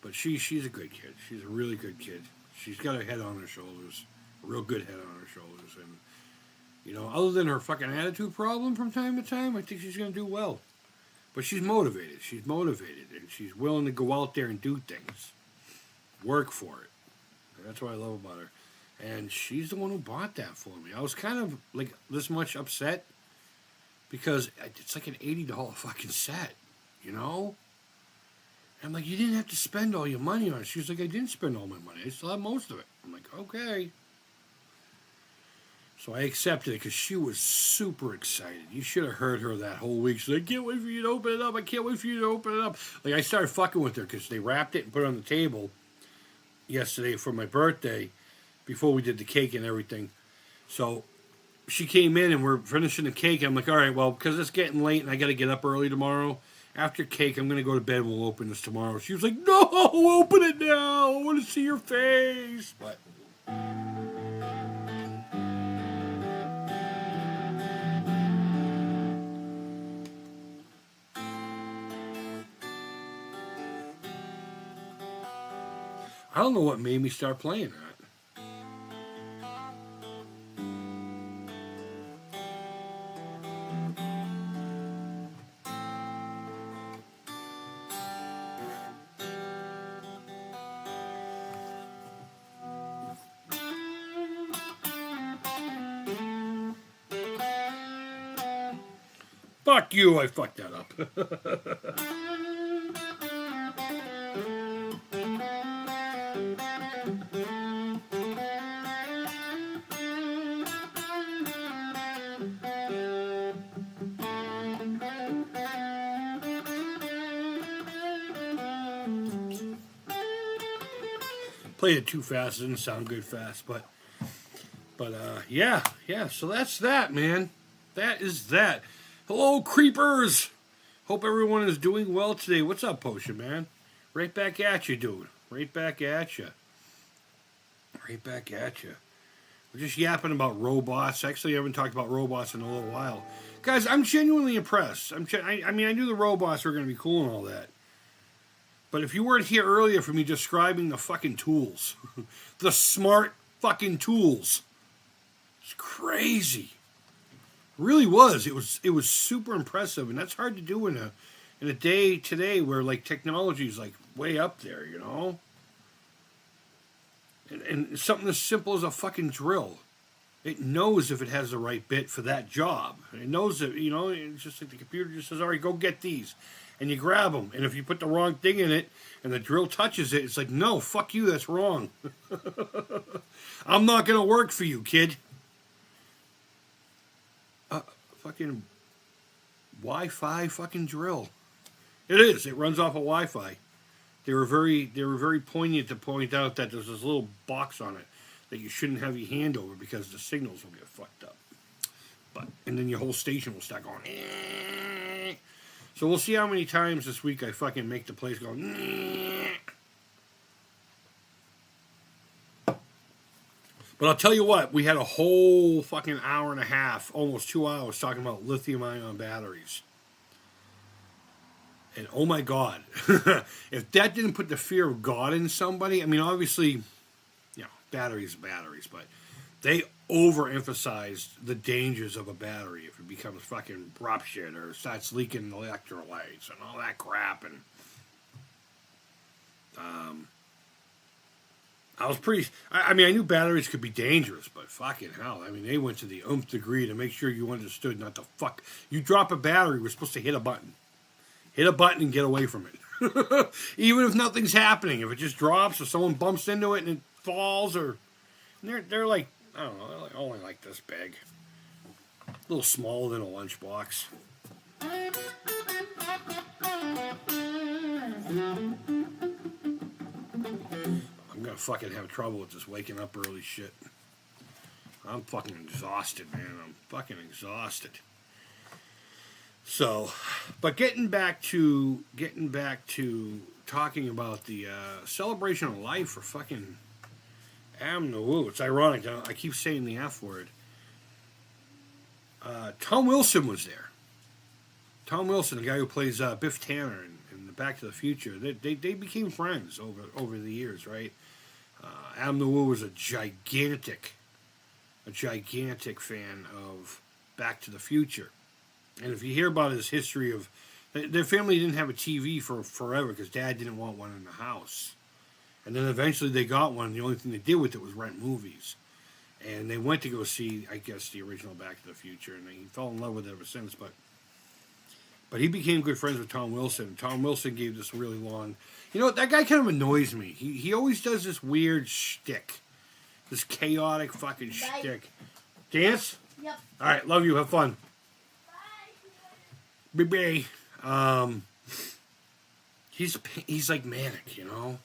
[SPEAKER 1] But she's a good kid. She's a really good kid. She's got her head on her shoulders. A real good head on her shoulders. And, you know, other than her fucking attitude problem from time to time, I think she's going to do well. But she's motivated. She's motivated. And she's willing to go out there and do things. Work for it. And that's what I love about her. And she's the one who bought that for me. I was kind of like this much upset because it's like an $80 fucking set, you know? And I'm like, you didn't have to spend all your money on it. She was like, I didn't spend all my money. I still have most of it. I'm like, okay. So I accepted it because she was super excited. You should have heard her that whole week. She's like, I can't wait for you to open it up. I can't wait for you to open it up. Like, I started fucking with her because they wrapped it and put it on the table yesterday for my birthday before we did the cake and everything. So she came in and we're finishing the cake. I'm like, all right, well, because it's getting late and I got to get up early tomorrow. After cake, I'm going to go to bed and we'll open this tomorrow. She was like, no, open it now. I want to see your face. But I don't know what made me start playing that. Fuck you, I fucked that up. Played it too fast, it didn't sound good fast, but yeah, so that's that, man. That is that. Hello, creepers! Hope everyone is doing well today. What's up, Potion, man? Right back at you, dude. Right back at you. Right back at you. We're just yapping about robots. Actually, I haven't talked about robots in a little while. Guys, I'm genuinely impressed. I mean, I knew the robots were going to be cool and all that. But if you weren't here earlier for me describing the fucking tools, the smart fucking tools, it's crazy. It really was. It was super impressive, and that's hard to do in a day today where like technology is like way up there, you know. And something as simple as a fucking drill, it knows if it has the right bit for that job. It knows that, you know, it's just like the computer just says, all right, go get these. And you grab them. And if you put the wrong thing in it and the drill touches it, it's like, no, fuck you, that's wrong. I'm not going to work for you, kid. Fucking Wi-Fi fucking drill. It is. It runs off of Wi-Fi. They were very poignant to point out that there's this little box on it that you shouldn't have your hand over because the signals will get fucked up. And then your whole station will start going. Eh. So we'll see how many times this week I fucking make the place go. But I'll tell you what, we had a whole fucking hour and a half, almost 2 hours, talking about lithium-ion batteries. And oh my God, if that didn't put the fear of God in somebody, I mean, obviously, you know, batteries, but they overemphasized the dangers of a battery if it becomes fucking ruptured or starts leaking electrolytes and all that crap. And I was I mean, I knew batteries could be dangerous, but fucking hell, I mean, they went to the nth degree to make sure you understood not to fuck. You drop a battery, we're supposed to hit a button. Hit a button and get away from it. Even if nothing's happening. If it just drops or someone bumps into it and it falls or... They're like, I don't know, they're like, only like this big. A little smaller than a lunchbox. I'm gonna fucking have trouble with this waking up early shit. I'm fucking exhausted, man. I'm fucking exhausted. So, but getting back to talking about the celebration of life for fucking Adam the Woo. It's ironic. I keep saying the F word. Tom Wilson was there. Tom Wilson, the guy who plays Biff Tanner in the Back to the Future. They became friends over the years, right? Adam the Woo was a gigantic fan of Back to the Future. And if you hear about his history of... Their family didn't have a TV for forever because Dad didn't want one in the house. And then eventually they got one. The only thing they did with it was rent movies. And they went to go see, I guess, the original Back to the Future. And he fell in love with it ever since. But he became good friends with Tom Wilson. Tom Wilson gave this really long... You know what? That guy kind of annoys me. He always does this weird shtick. This chaotic fucking shtick. Dance?
[SPEAKER 2] Yep.
[SPEAKER 1] All right. Love you. Have fun. Bye. He's like manic, you know?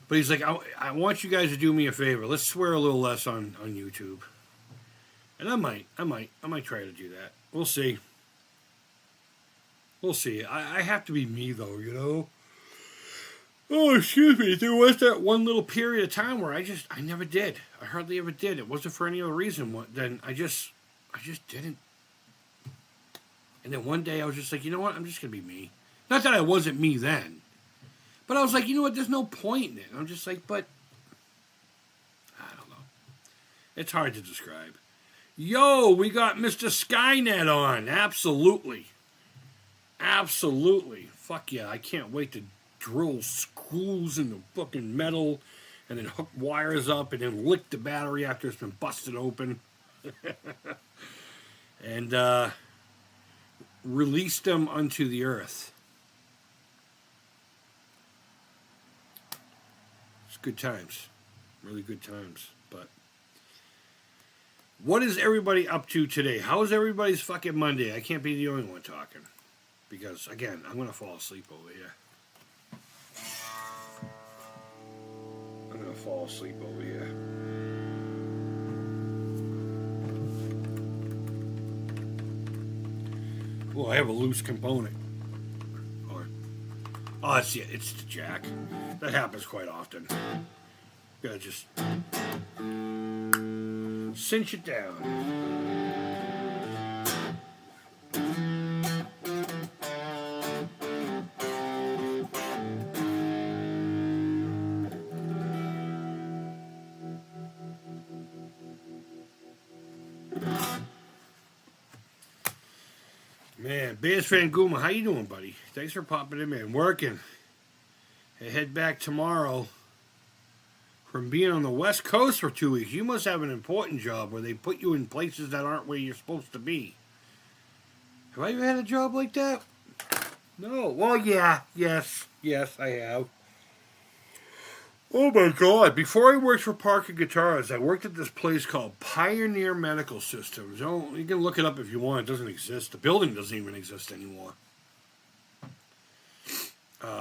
[SPEAKER 1] But he's like, I want you guys to do me a favor. Let's swear a little less on YouTube. And I might try to do that. We'll see. I have to be me, though, you know? Oh, excuse me. There was that one little period of time where I never did. I hardly ever did. It wasn't for any other reason. Then I just didn't. And then one day I was just like, you know what? I'm just going to be me. Not that I wasn't me then. But I was like, you know what? There's no point in it. And I'm just like, but... I don't know. It's hard to describe. Yo, we got Mr. Skynet on. Absolutely. Fuck yeah. I can't wait to drill screws in the fucking metal and then hook wires up and then lick the battery after it's been busted open. And, release them unto the earth. It's good times. Really good times. But what is everybody up to today? How's everybody's fucking Monday? I can't be the only one talking. Because, again, I'm going to fall asleep over here. Oh, I have a loose component. Oh, it's the jack. That happens quite often. Gotta just cinch it down. Man, Bears fan Guma, how you doing, buddy? Thanks for popping in, man. Working. I head back tomorrow from being on the West Coast for 2 weeks. You must have an important job where they put you in places that aren't where you're supposed to be. Have I ever had a job like that? No. Well, yeah. Yes, I have. Oh my God. Before I worked for Parker Guitars, I worked at this place called Pioneer Medical Systems. You can look it up if you want. It doesn't exist. The building doesn't even exist anymore.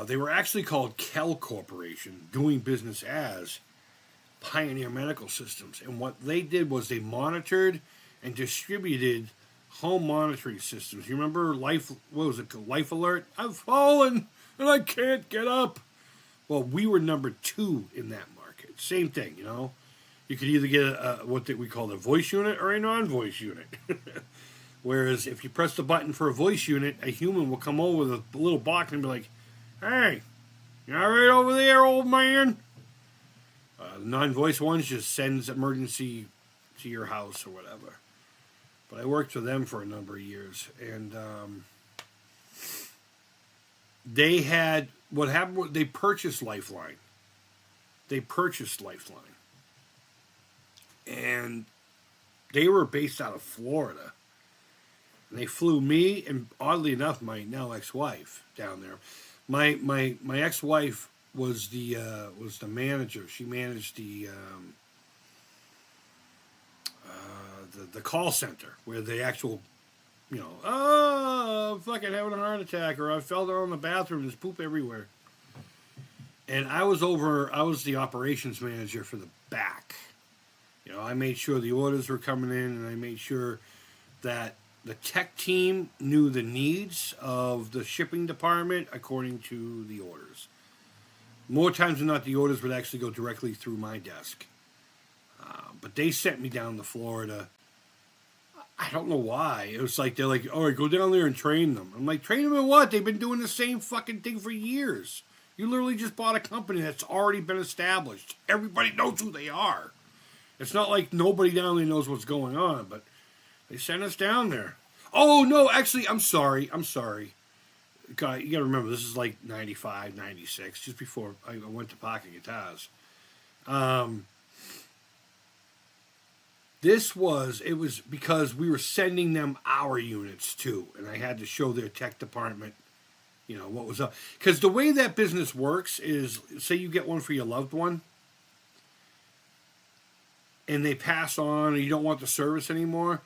[SPEAKER 1] They were actually called Kell Corporation, doing business as Pioneer Medical Systems. And what they did was they monitored and distributed home monitoring systems. You remember Life Alert? I've fallen and I can't get up. Well, we were number 2 in that market. Same thing, you know. You could either get what we call a voice unit or a non-voice unit. Whereas if you press the button for a voice unit, a human will come over with a little box and be like, "Hey, you all right over there, old man?" The non-voice ones just sends emergency to your house or whatever. But I worked for them for a number of years, and they had what happened was they purchased Lifeline. And they were based out of Florida. And they flew me and, oddly enough, my now ex-wife down there. My ex-wife was the manager. She managed the call center where the actual, I'm fucking having a heart attack, or I fell down in the bathroom, there's poop everywhere. And I was the operations manager for the back. I made sure the orders were coming in, and I made sure that the tech team knew the needs of the shipping department according to the orders. More times than not, the orders would actually go directly through my desk. But they sent me down to Florida. I don't know why. It was like, they're like, all right, go down there and train them. I'm like, train them in what? They've been doing the same fucking thing for years. You literally just bought a company that's already been established. Everybody knows who they are. It's not like nobody down there knows what's going on, but they sent us down there. Oh, no, actually, I'm sorry. God, you got to remember, this is like 95, 96, just before I went to Pocket Guitars. It was because we were sending them our units too, and I had to show their tech department, what was up. Because the way that business works is, say you get one for your loved one, and they pass on, or you don't want the service anymore,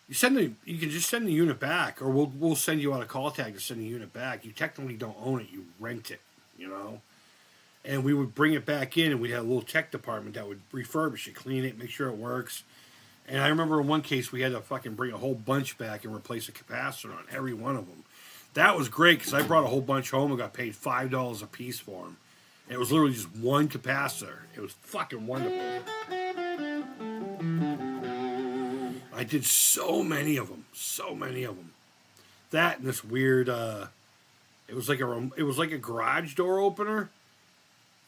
[SPEAKER 1] you can just send the unit back, or we'll send you out a call tag to send the unit back. You technically don't own it, you rent it, And we would bring it back in, and we'd have a little tech department that would refurbish it, clean it, make sure it works. And I remember in one case we had to fucking bring a whole bunch back and replace a capacitor on every one of them. That was great because I brought a whole bunch home and got paid $5 a piece for them. And it was literally just one capacitor. It was fucking wonderful. I did so many of them. That and this weird, it was like a garage door opener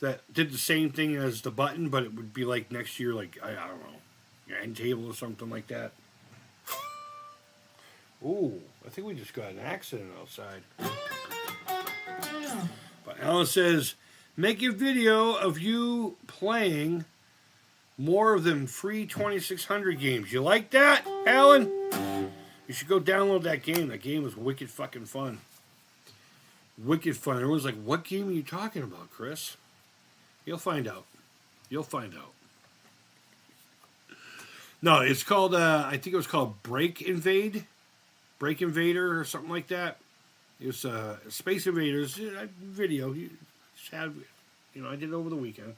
[SPEAKER 1] that did the same thing as the button, but it would be like next year, like, I don't know, your end table or something like that. Ooh, I think we just got an accident outside. But Alan says, make a video of you playing more of them free 2600 games. You like that, Alan? You should go download that game. That game is wicked fucking fun. Wicked fun. Everyone's like, what game are you talking about, Chris? You'll find out. No, it's called, I think it was called Break Invader or something like that. It was Space Invaders video. I did it over the weekend.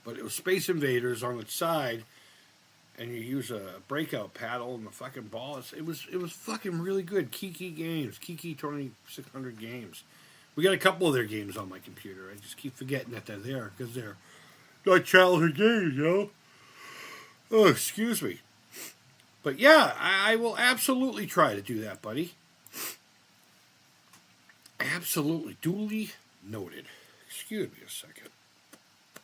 [SPEAKER 1] But it was Space Invaders on its side, and you use a breakout paddle and the fucking ball. It was fucking really good. Kiki Games, Kiki 2600 Games. We got a couple of their games on my computer. I just keep forgetting that they're there because they're like childhood games, you know. Oh, excuse me. But yeah, I will absolutely try to do that, buddy. Absolutely. Duly noted. Excuse me a second.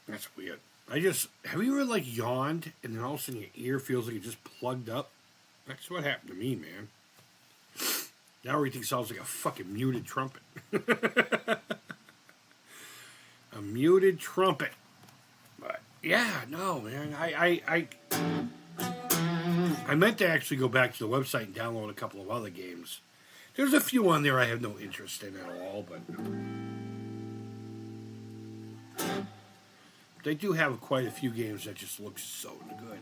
[SPEAKER 1] That's weird. Have you ever like yawned and then all of a sudden your ear feels like it just plugged up? That's what happened to me, man. Now everything sounds like a fucking muted trumpet. A muted trumpet. But yeah, no, man. I meant to actually go back to the website and download a couple of other games. There's a few on there I have no interest in at all, but they do have quite a few games that just look so good.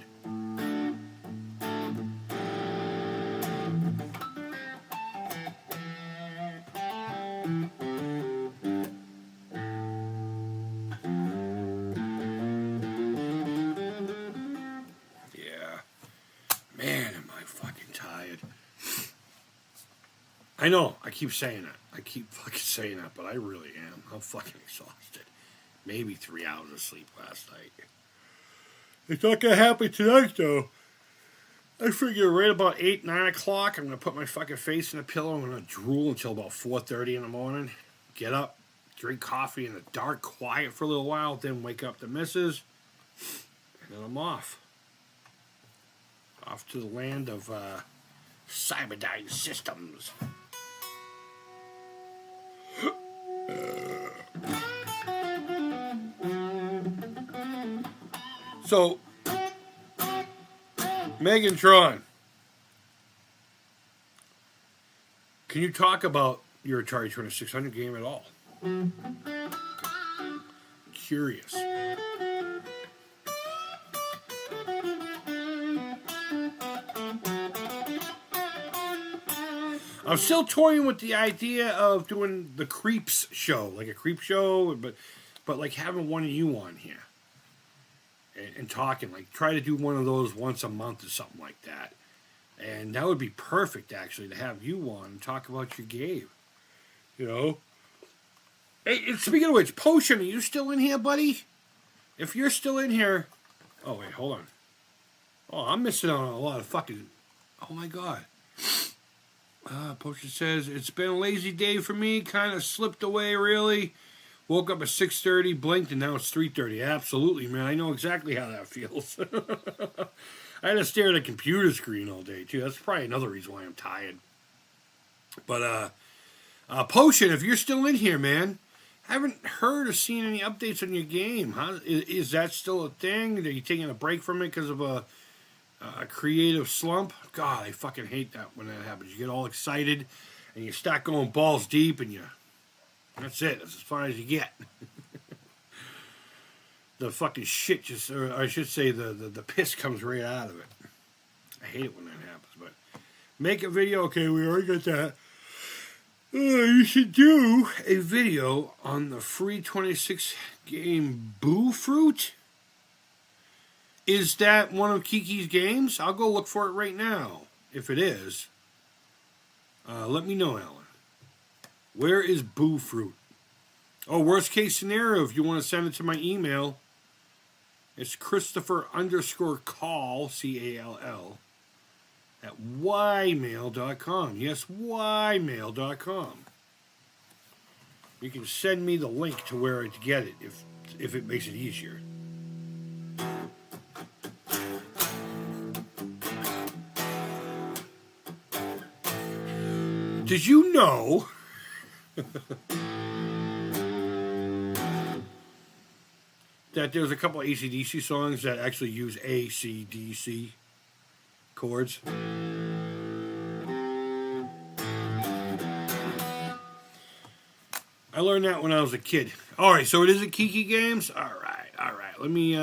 [SPEAKER 1] Yeah. Man, am I fucking tired. I know, I keep saying that. I keep fucking saying that, but I really am. I'm fucking exhausted. Maybe 3 hours of sleep last night. It's not gonna happen tonight, though. I figure right about 8, 9 o'clock, I'm gonna put my fucking face in a pillow. I'm gonna drool until about 4:30 in the morning. Get up, drink coffee in the dark, quiet for a little while, then wake up the missus, and then I'm off. Off to the land of Cyberdyne Systems. So, Megatron, can you talk about your Atari 2600 game at all? Curious. I'm still toying with the idea of doing the Creeps show, like a Creep show, but like having one of you on here and talking, like try to do one of those once a month or something like that. And that would be perfect, actually, to have you on and talk about your game. You know? Hey, and speaking of which, Potion, are you still in here, buddy? If you're still in here... Oh, wait, hold on. Oh, I'm missing out on a lot of fucking... Oh, my God. Potion says, it's been a lazy day for me. Kind of slipped away, really. Woke up at 6:30, blinked, and now it's 3:30. Absolutely, man. I know exactly how that feels. I had to stare at a computer screen all day, too. That's probably another reason why I'm tired. But, Potion, if you're still in here, man, haven't heard or seen any updates on your game. Huh? Is that still a thing? Are you taking a break from it because of a creative slump? God, I fucking hate that when that happens. You get all excited, and you start going balls deep, and that's it. That's as far as you get. The fucking shit or I should say the piss comes right out of it. I hate it when that happens, but make a video. Okay, we already got that. You should do a video on the free 26 game Boo Fruit. Is that one of Kiki's games? I'll go look for it right now. If it is, let me know, Alan. Where is Boo Fruit? Oh, worst case scenario, if you want to send it to my email, it's Christopher_Call, CALL, at ymail.com. Yes, ymail.com. You can send me the link to where to get it if it makes it easier. Did you know that there's a couple of AC/DC songs that actually use AC/DC chords? I learned that when I was a kid. All right, so it is a Kiki Games. All right. Let me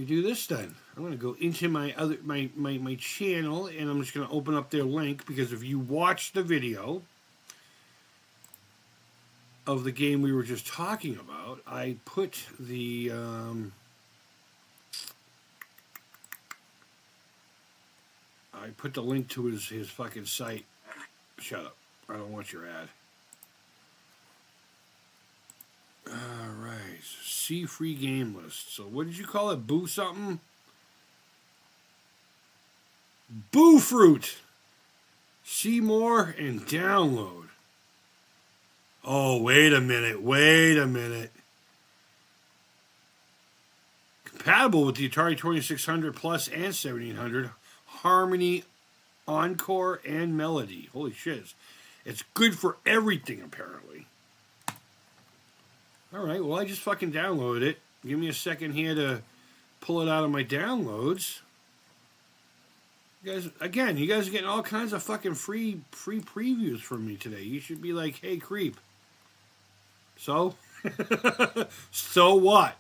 [SPEAKER 1] do this then. I'm going to go into my channel, and I'm just going to open up their link, because if you watch the video of the game we were just talking about, I put the I put the link to his fucking site. Shut up. I don't want your ad. Alright. See free game list. So what did you call it? Boo something? Boo Fruit. See more and download. Oh, wait a minute. Wait a minute. Compatible with the Atari 2600 Plus and 1700. Harmony, Encore, and Melody. Holy shit. It's good for everything, apparently. Alright, well, I just fucking downloaded it. Give me a second here to pull it out of my downloads. You guys, again, you guys are getting all kinds of fucking free previews from me today. You should be like, hey, Creep. So? So what?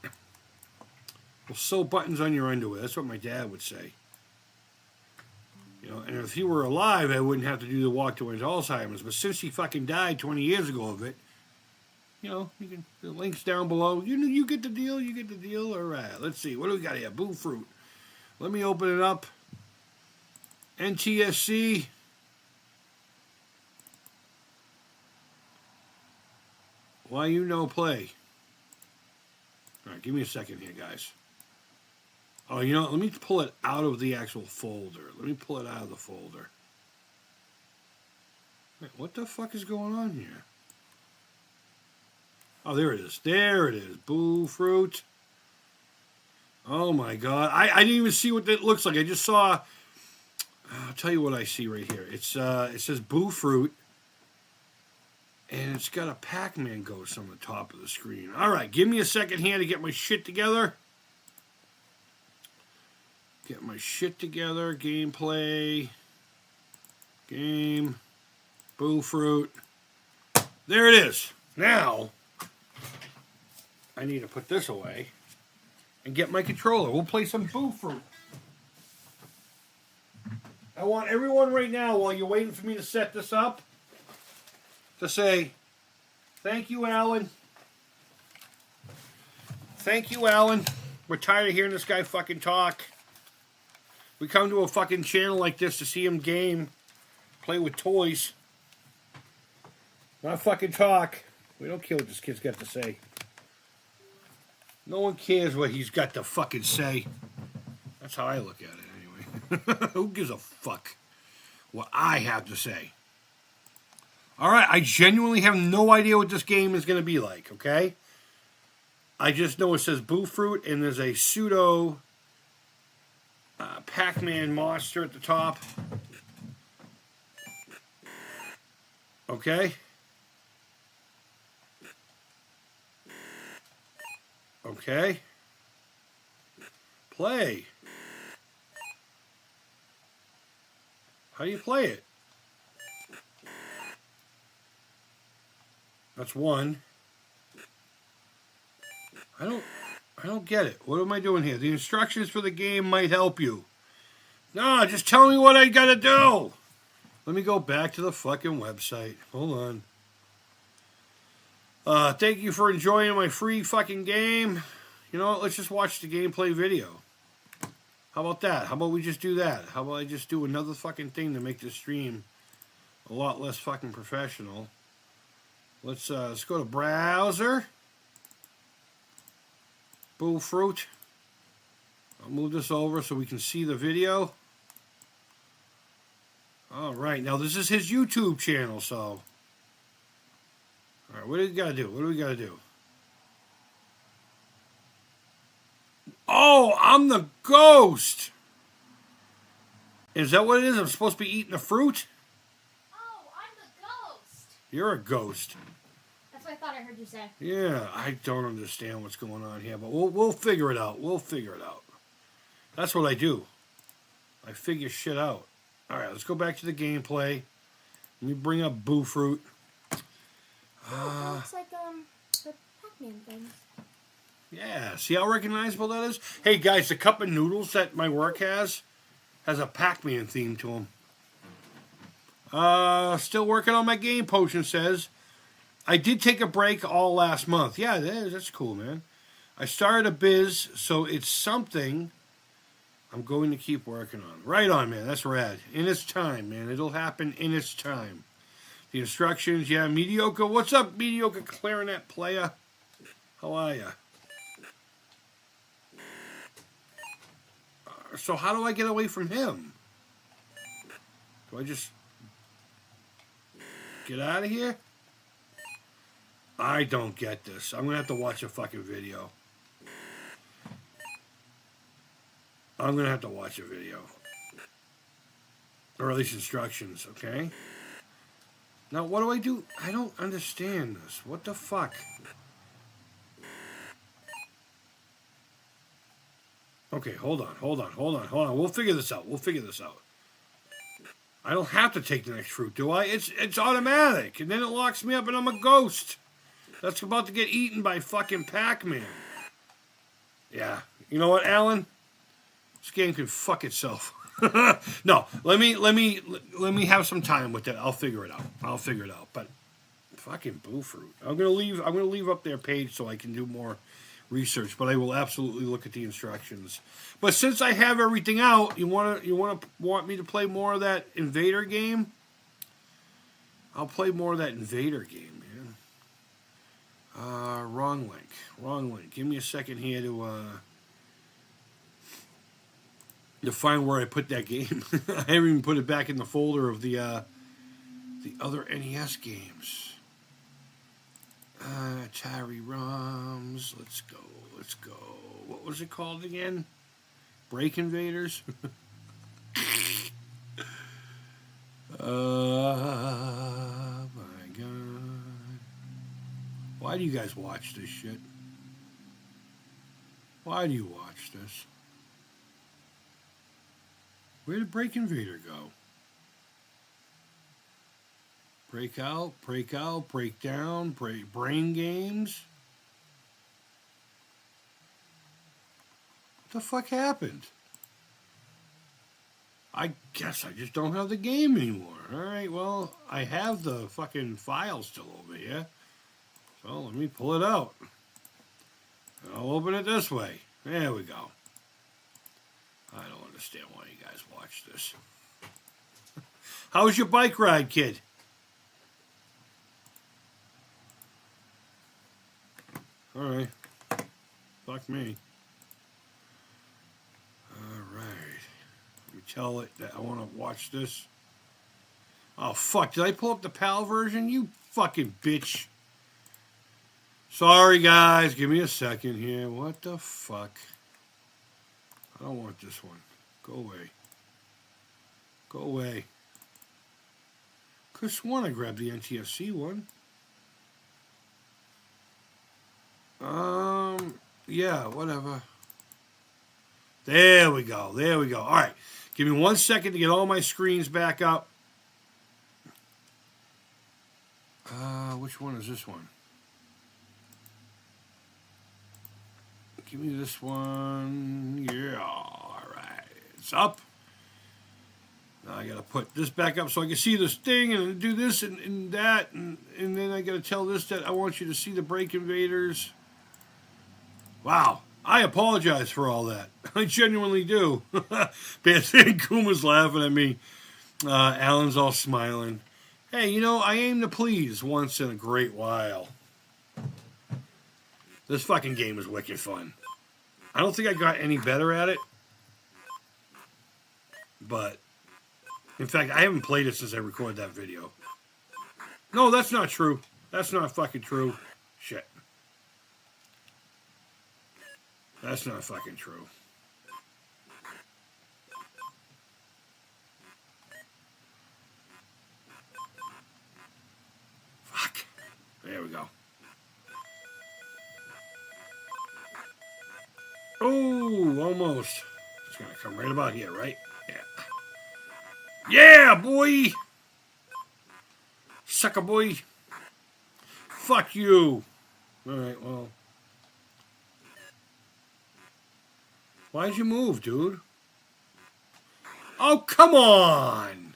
[SPEAKER 1] Well, sew buttons on your underwear. That's what my dad would say. You know, and if he were alive, I wouldn't have to do the walk to end Alzheimer's. But since he fucking died 20 years ago of it, you know, you can, the link's down below. You get the deal. You get the deal. All right. Let's see. What do we got here? Boo Fruit. Let me open it up. NTSC. Why you no play? All right, give me a second here, guys. Oh, you know what? Let me pull it out of the actual folder. Let me pull it out of the folder. Wait, what the fuck is going on here? Oh, there it is. There it is. Boo Fruit. Oh, my God. I didn't even see what it looks like. I just saw... I'll tell you what I see right here. It's it says Boo Fruit. And it's got a Pac-Man ghost on the top of the screen. All right, give me a second here to get my shit together. Get my shit together. Gameplay. Game. Boo Fruit. There it is. Now, I need to put this away and get my controller. We'll play some Boo Fruit. I want everyone right now, while you're waiting for me to set this up, to say, thank you, Alan. Thank you, Alan. We're tired of hearing this guy fucking talk. We come to a fucking channel like this to see him game, play with toys. Not fucking talk. We don't care what this kid's got to say. No one cares what he's got to fucking say. That's how I look at it. Who gives a fuck what I have to say? Alright, I genuinely have no idea what this game is going to be like, okay? I just know it says Boo Fruit, and there's a pseudo Pac-Man monster at the top. Okay? Okay? Play. How do you play it? That's one. I don't get it. What am I doing here? The instructions for the game might help you. No, just tell me what I gotta do. Let me go back to the fucking website. Hold on. Thank you for enjoying my free fucking game. You know what? Let's just watch the gameplay video. How about that? How about we just do that? How about I just do another fucking thing to make this stream a lot less fucking professional? Let's go to browser. Boo Fruit. I'll move this over so we can see the video. All right, now this is his YouTube channel, so. All right, what do we gotta do? What do we gotta do? Oh, I'm the ghost. Is that what it is? I'm supposed to be eating the fruit?
[SPEAKER 2] Oh, I'm the ghost.
[SPEAKER 1] You're a ghost.
[SPEAKER 2] That's what I thought I heard you say.
[SPEAKER 1] Yeah, I don't understand what's going on here, but we'll figure it out. We'll figure it out. That's what I do. I figure shit out. All right, let's go back to the gameplay. Let me bring up Boo Fruit.
[SPEAKER 2] Oh, it looks like the Pac-Man things.
[SPEAKER 1] Yeah, see how recognizable that is? Hey guys, the cup of noodles that my work has a Pac-Man theme to them. Still working on my game, Potion says. I did take a break all last month. Yeah, that's cool, man. I started a biz, so it's something I'm going to keep working on. Right on, man. That's rad. In its time, man. It'll happen in its time. The instructions, yeah. Mediocre. What's up, mediocre clarinet player? How are ya? So how do I get away from him? Do I just get out of here? I don't get this. I'm going to have to watch a fucking video. I'm going to have to watch a video. Or at least instructions, okay? Now, what do I do? I don't understand this. What the fuck? Okay, hold on. We'll figure this out. I don't have to take the next fruit, do I? It's automatic. And then it locks me up and I'm a ghost. That's about to get eaten by fucking Pac-Man. Yeah. You know what, Alan? This game can fuck itself. No, let me have some time with it. I'll figure it out. But fucking boo fruit. I'm gonna leave up their page so I can do more research. But I will absolutely look at the instructions. But since I have everything out, you want me to play more of that Invader game? I'll play more of that Invader game, man. Wrong link. Give me a second here to find where I put that game. I haven't even put it back in the folder of the other NES games. Atari ROMs. Let's go. What was it called again? Break Invaders? My God. Why do you guys watch this shit? Why do you watch this? Where did Break Invader go? Break out, break down, brain games? What the fuck happened? I guess I just don't have the game anymore. Alright, well, I have the fucking file still over here. So let me pull it out. I'll open it this way. There we go. I don't understand why you guys watch this. How was your bike ride, kid? Alright. Fuck me. Alright. Let me tell it that I want to watch this. Oh, fuck. Did I pull up the PAL version? You fucking bitch. Sorry, guys. Give me a second here. What the fuck? I don't want this one. Go away. Go away. Could've sworn I grabbed the NTSC one. Yeah, whatever. There we go. All right. Give me 1 second to get all my screens back up. Which one is this one? Give me this one. Yeah, all right. It's up. Now I got to put this back up so I can see this thing and do this and that. And then I got to tell this that I want you to see the Break Invaders. Wow. I apologize for all that. I genuinely do. Banthan Kuma's laughing at me. Alan's all smiling. Hey, you know, I aim to please once in a great while. This fucking game is wicked fun. I don't think I got any better at it. But, in fact, I haven't played it since I recorded that video. No, that's not true. That's not fucking true. Shit. That's not fucking true. Fuck. There we go. Oh, almost. It's gonna come right about here, right? Yeah. Yeah, boy! Sucker boy. Fuck you. Alright, well. Why'd you move, dude? Oh, come on!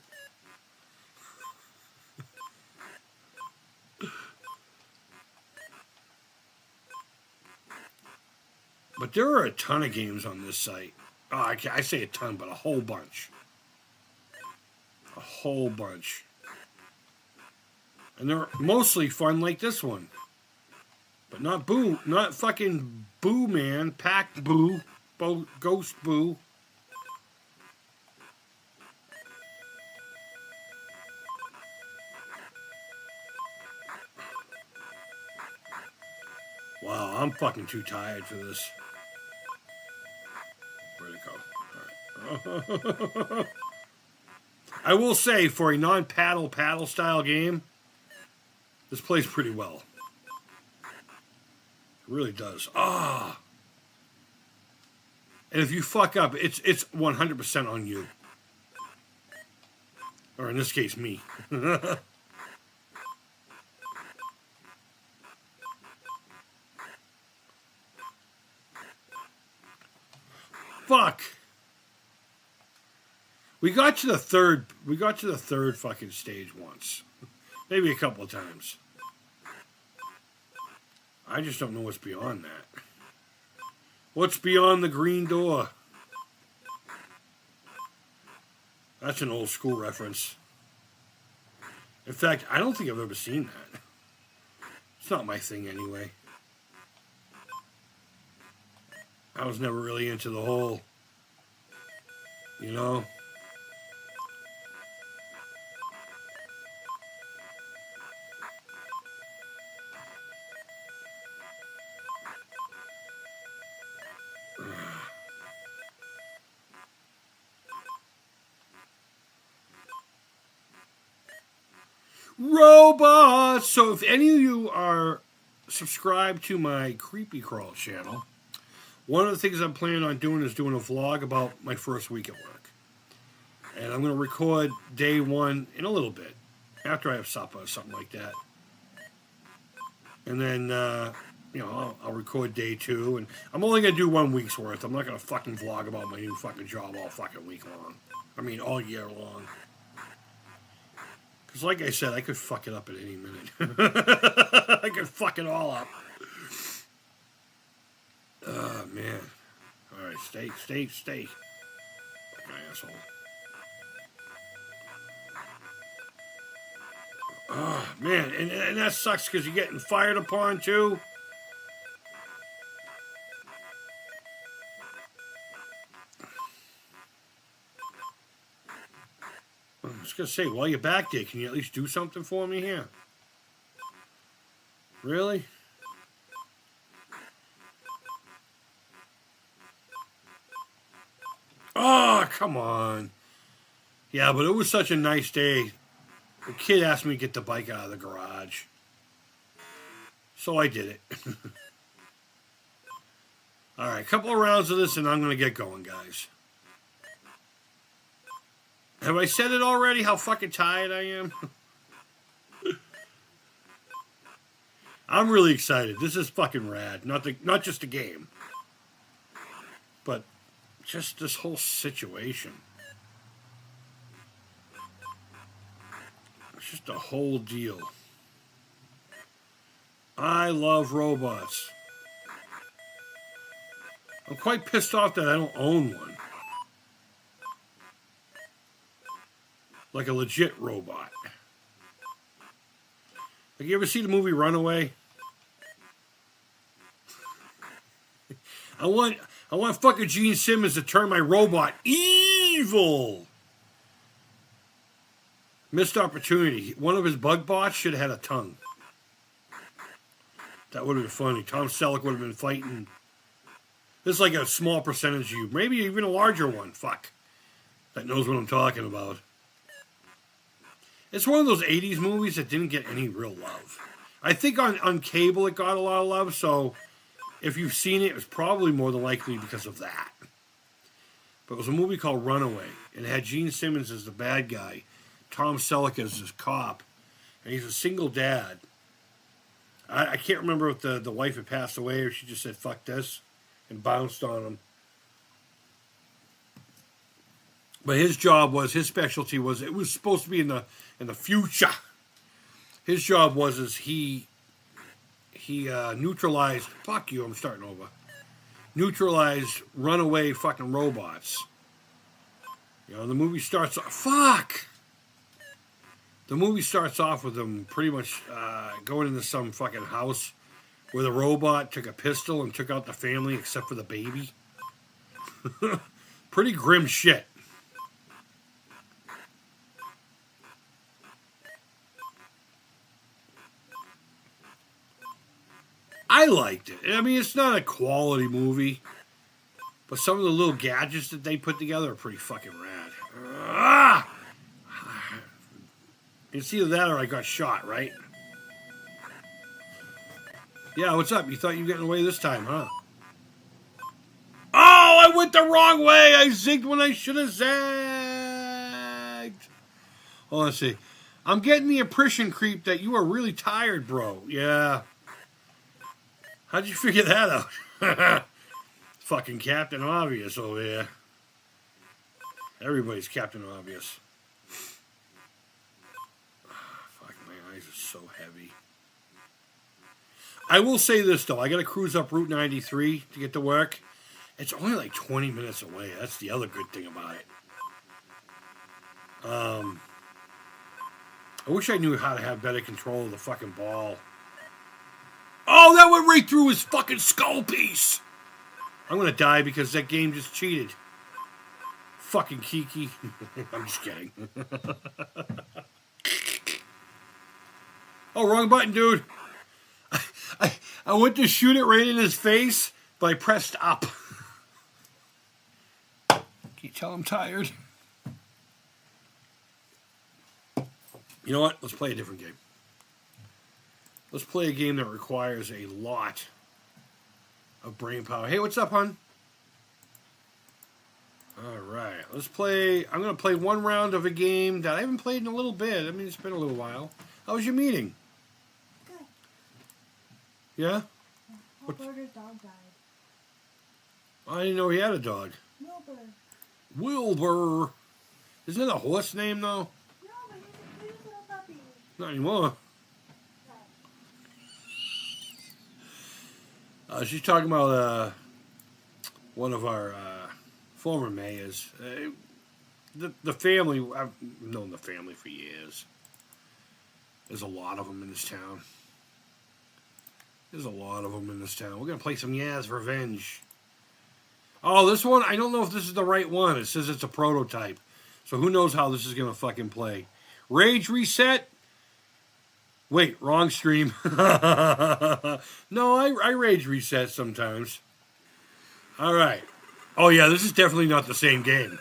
[SPEAKER 1] But there are a ton of games on this site. I say a ton, but a whole bunch. A whole bunch. And they're mostly fun like this one. But not Boo. Not fucking Boo, man. Pack Boo. Ghost Boo. Wow, I'm fucking too tired for this. Where'd it go? All right. I will say, for a non-paddle style game, this plays pretty well. It really does. Ah! And if you fuck up, it's 100% on you. Or in this case, me. Fuck. We got to the third fucking stage once. Maybe a couple of times. I just don't know what's beyond that. What's beyond the green door? That's an old school reference. In fact, I don't think I've ever seen that. It's not my thing anyway. I was never really into the whole, you know. Robots! So if any of you are subscribed to my Creepy Crawl channel, one of the things I'm planning on doing is doing a vlog about my first week at work. And I'm going to record day one in a little bit, after I have supper or something like that. And then, I'll record day two. And I'm only going to do 1 week's worth. I'm not going to fucking vlog about my new fucking job all fucking week long. I mean, all year long. Because like I said, I could fuck it up at any minute. I could fuck it all up. Oh, man. All right, stay. Fucking asshole. Oh, man. And that sucks because you're getting fired upon, too. I was going to say, while you're back there, can you at least do something for me here? Really? Oh, come on. Yeah, but it was such a nice day. The kid asked me to get the bike out of the garage. So I did it. All right, a couple of rounds of this and I'm going to get going, guys. Have I said it already, how fucking tired I am? I'm really excited. This is fucking rad. Not just the game, but just this whole situation. It's just a whole deal. I love robots. I'm quite pissed off that I don't own one. Like a legit robot. Like, you ever see the movie Runaway? I want fucking Gene Simmons to turn my robot evil. Missed opportunity. One of his bug bots should have had a tongue. That would have been funny. Tom Selleck would have been fighting. This is like a small percentage of you. Maybe even a larger one. Fuck. That knows what I'm talking about. It's one of those 80s movies that didn't get any real love. I think on cable it got a lot of love, so if you've seen it, it was probably more than likely because of that. But it was a movie called Runaway, and it had Gene Simmons as the bad guy, Tom Selleck as his cop, and he's a single dad. I can't remember if the wife had passed away or she just said, fuck this, and bounced on him. But his specialty was, it was supposed to be in the future. His job was he neutralized, fuck you, I'm starting over. neutralize runaway fucking robots. You know, the movie starts off... Fuck! The movie starts off with them pretty much going into some fucking house where the robot took a pistol and took out the family except for the baby. Pretty grim shit. I liked it. I mean, it's not a quality movie, but some of the little gadgets that they put together are pretty fucking rad. Ah! It's either that or I got shot, right? Yeah, what's up? You thought you were getting away this time, huh? Oh, I went the wrong way. I zigged when I should have zagged. Oh, let's see. I'm getting the impression, Creep, that you are really tired, bro. Yeah. How'd you figure that out? Fucking Captain Obvious over here. Everybody's Captain Obvious. Fuck, my eyes are so heavy. I will say this, though. I got to cruise up Route 93 to get to work. It's only like 20 minutes away. That's the other good thing about it. I wish I knew how to have better control of the fucking ball. Oh, that went right through his fucking skull piece. I'm going to die because that game just cheated. Fucking Kiki. I'm just kidding. Oh, wrong button, dude. I went to shoot it right in his face, but I pressed up. Can you tell I'm tired? You know what? Let's play a different game. Let's play a game that requires a lot of brain power. Hey, what's up, hon? All right. Let's play. I'm going to play one round of a game that I haven't played in a little bit. I mean, it's been a little while. How was your meeting?
[SPEAKER 2] Good.
[SPEAKER 1] Yeah?
[SPEAKER 2] Wilbur's dog died.
[SPEAKER 1] I didn't know he had a dog.
[SPEAKER 2] Wilbur.
[SPEAKER 1] Wilbur. Isn't it a horse name, though?
[SPEAKER 2] No, but he's a cute little puppy.
[SPEAKER 1] Not anymore. She's talking about one of our former mayors. The family, I've known the family for years. There's a lot of them in this town. We're going to play some Yaz Revenge. Oh, this one, I don't know if this is the right one. It says it's a prototype. So who knows how this is going to fucking play. Rage Reset. Wait, wrong stream. No, I rage reset sometimes. All right. Oh, yeah, this is definitely not the same game.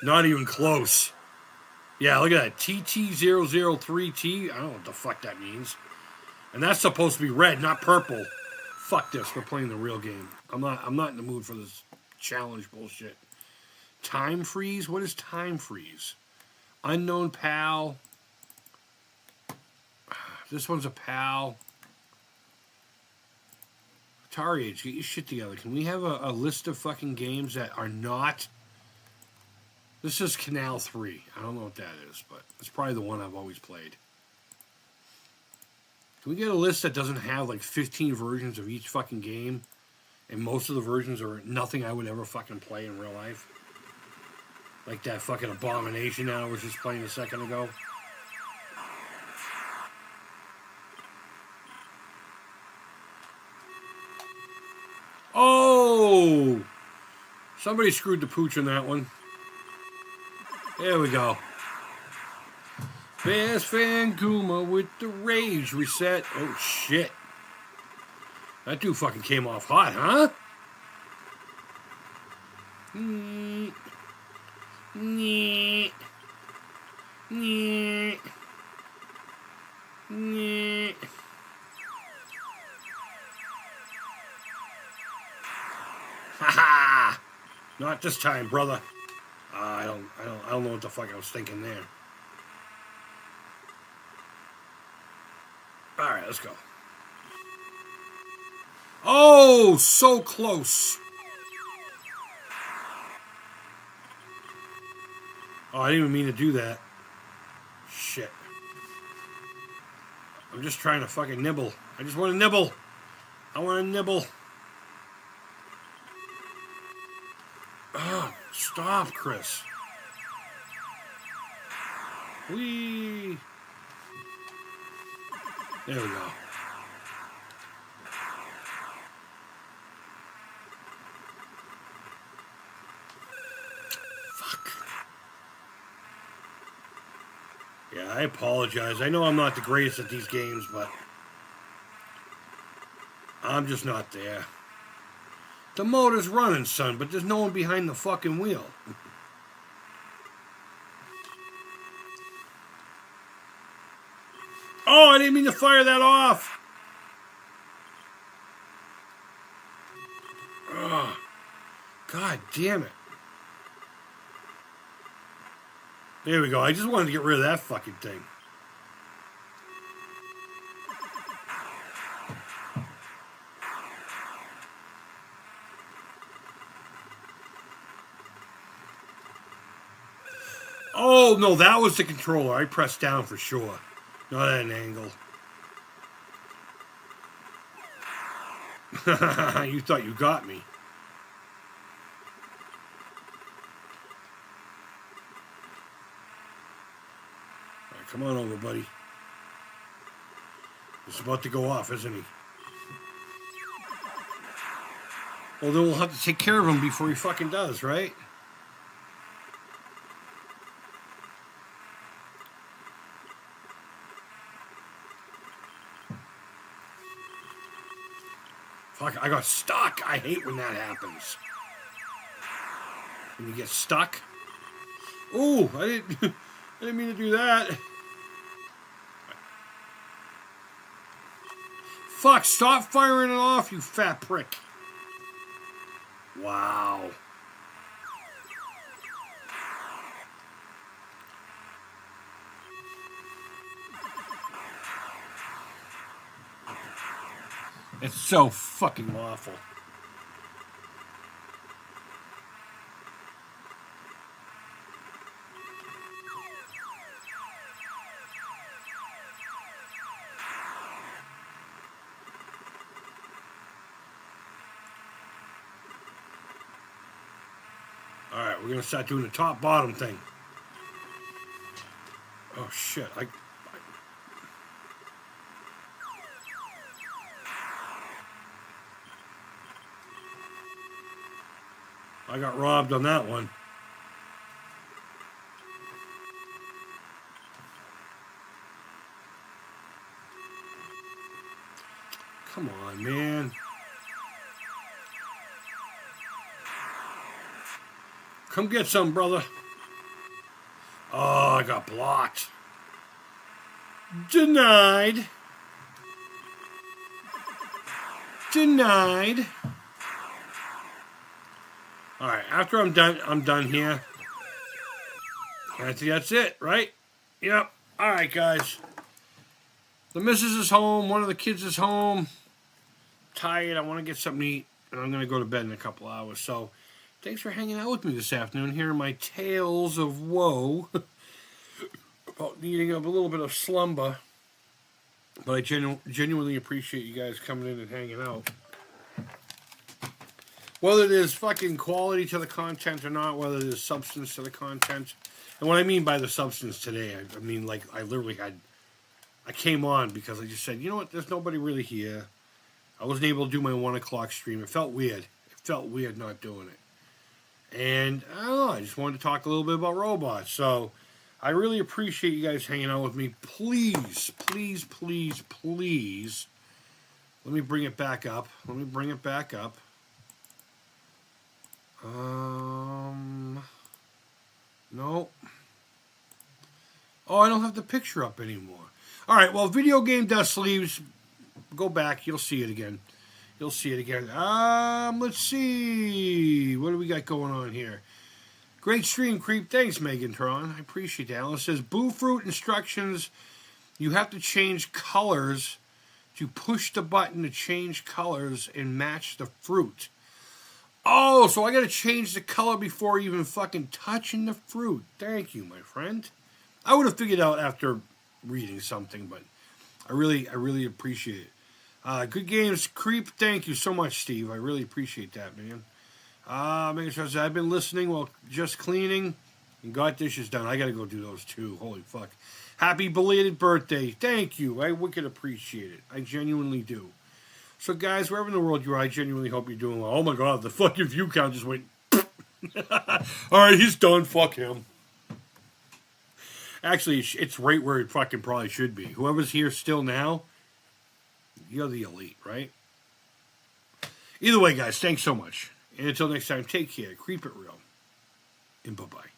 [SPEAKER 1] Not even close. Yeah, look at that. TT003T. I don't know what the fuck that means. And that's supposed to be red, not purple. Fuck this. We're playing the real game. I'm not in the mood for this challenge bullshit. Time freeze? What is time freeze? Unknown pal. This one's a pal. Atari Age, get your shit together. Can we have a list of fucking games that are not... This is Canal 3. I don't know what that is, but it's probably the one I've always played. Can we get a list that doesn't have like 15 versions of each fucking game? And most of the versions are nothing I would ever fucking play in real life? Like that fucking Abomination that I was just playing a second ago. Oh! Somebody screwed the pooch on that one. There we go. Fast Fanguma with the rage reset. Oh, shit. That dude fucking came off hot, huh? Nyeh. Nyeh. Nyeh. Nyeh. Ha-ha! Not this time, brother. I don't know what the fuck I was thinking there. All right, let's go. Oh, so close. Oh, I didn't even mean to do that. Shit. I'm just trying to fucking nibble. I just want to nibble. I want to nibble. Oh, stop, Chris. Whee! There we go. Fuck. Yeah, I apologize. I know I'm not the greatest at these games, but I'm just not there. The motor's running, son, but there's no one behind the fucking wheel. Oh, I didn't mean to fire that off. Oh, God damn it. There we go. I just wanted to get rid of that fucking thing. Oh, no, that was the controller. I pressed down for sure. Not at an angle. You thought you got me. All right, come on over, buddy. He's about to go off, isn't he? Well, then we'll have to take care of him before he fucking does, right? Fuck, I got stuck. I hate when that happens. When you get stuck. Ooh, I didn't mean to do that. Fuck, stop firing it off, you fat prick. Wow. It's so fucking awful. Alright, we're going to start doing the top-bottom thing. Oh, shit. I got robbed on that one. Come on, man. Come get some, brother. Oh, I got blocked. Denied. Denied. Alright, after I'm done here. I think that's it, right? Yep. Alright, guys. The missus is home. One of the kids is home. Tired. I want to get something to eat. And I'm going to go to bed in a couple hours. So, thanks for hanging out with me this afternoon. Hearing my tales of woe. About needing a little bit of slumber. But I genuinely appreciate you guys coming in and hanging out. Whether there's fucking quality to the content or not, whether there's substance to the content. And what I mean by the substance today, I mean, like, I came on because I just said, you know what, there's nobody really here. I wasn't able to do my 1 o'clock stream. It felt weird. It felt weird not doing it. And, I don't know, I just wanted to talk a little bit about robots. So, I really appreciate you guys hanging out with me. Please, please, please, please, let me bring it back up. No. Oh, I don't have the picture up anymore. All right, well, Video Game Dust Sleeves, go back. You'll see it again. Let's see. What do we got going on here? Great stream, Creep. Thanks, Megantron. I appreciate that. It says, Boo Fruit instructions. You have to change colors to push the button to change colors and match the fruit. Oh, so I got to change the color before even fucking touching the fruit. Thank you, my friend. I would have figured out after reading something, but I really appreciate it. Good games, Creep. Thank you so much, Steve. I really appreciate that, man. Making sure I've been listening while just cleaning and got dishes done. I got to go do those too. Holy fuck. Happy belated birthday. Thank you. I wicked appreciate it. I genuinely do. So, guys, wherever in the world you are, I genuinely hope you're doing well. Oh, my God. The fucking view count just went... All right, he's done. Fuck him. Actually, it's right where it fucking probably should be. Whoever's here still now, you're the elite, right? Either way, guys, thanks so much. And until next time, take care. Creep it real. And bye-bye.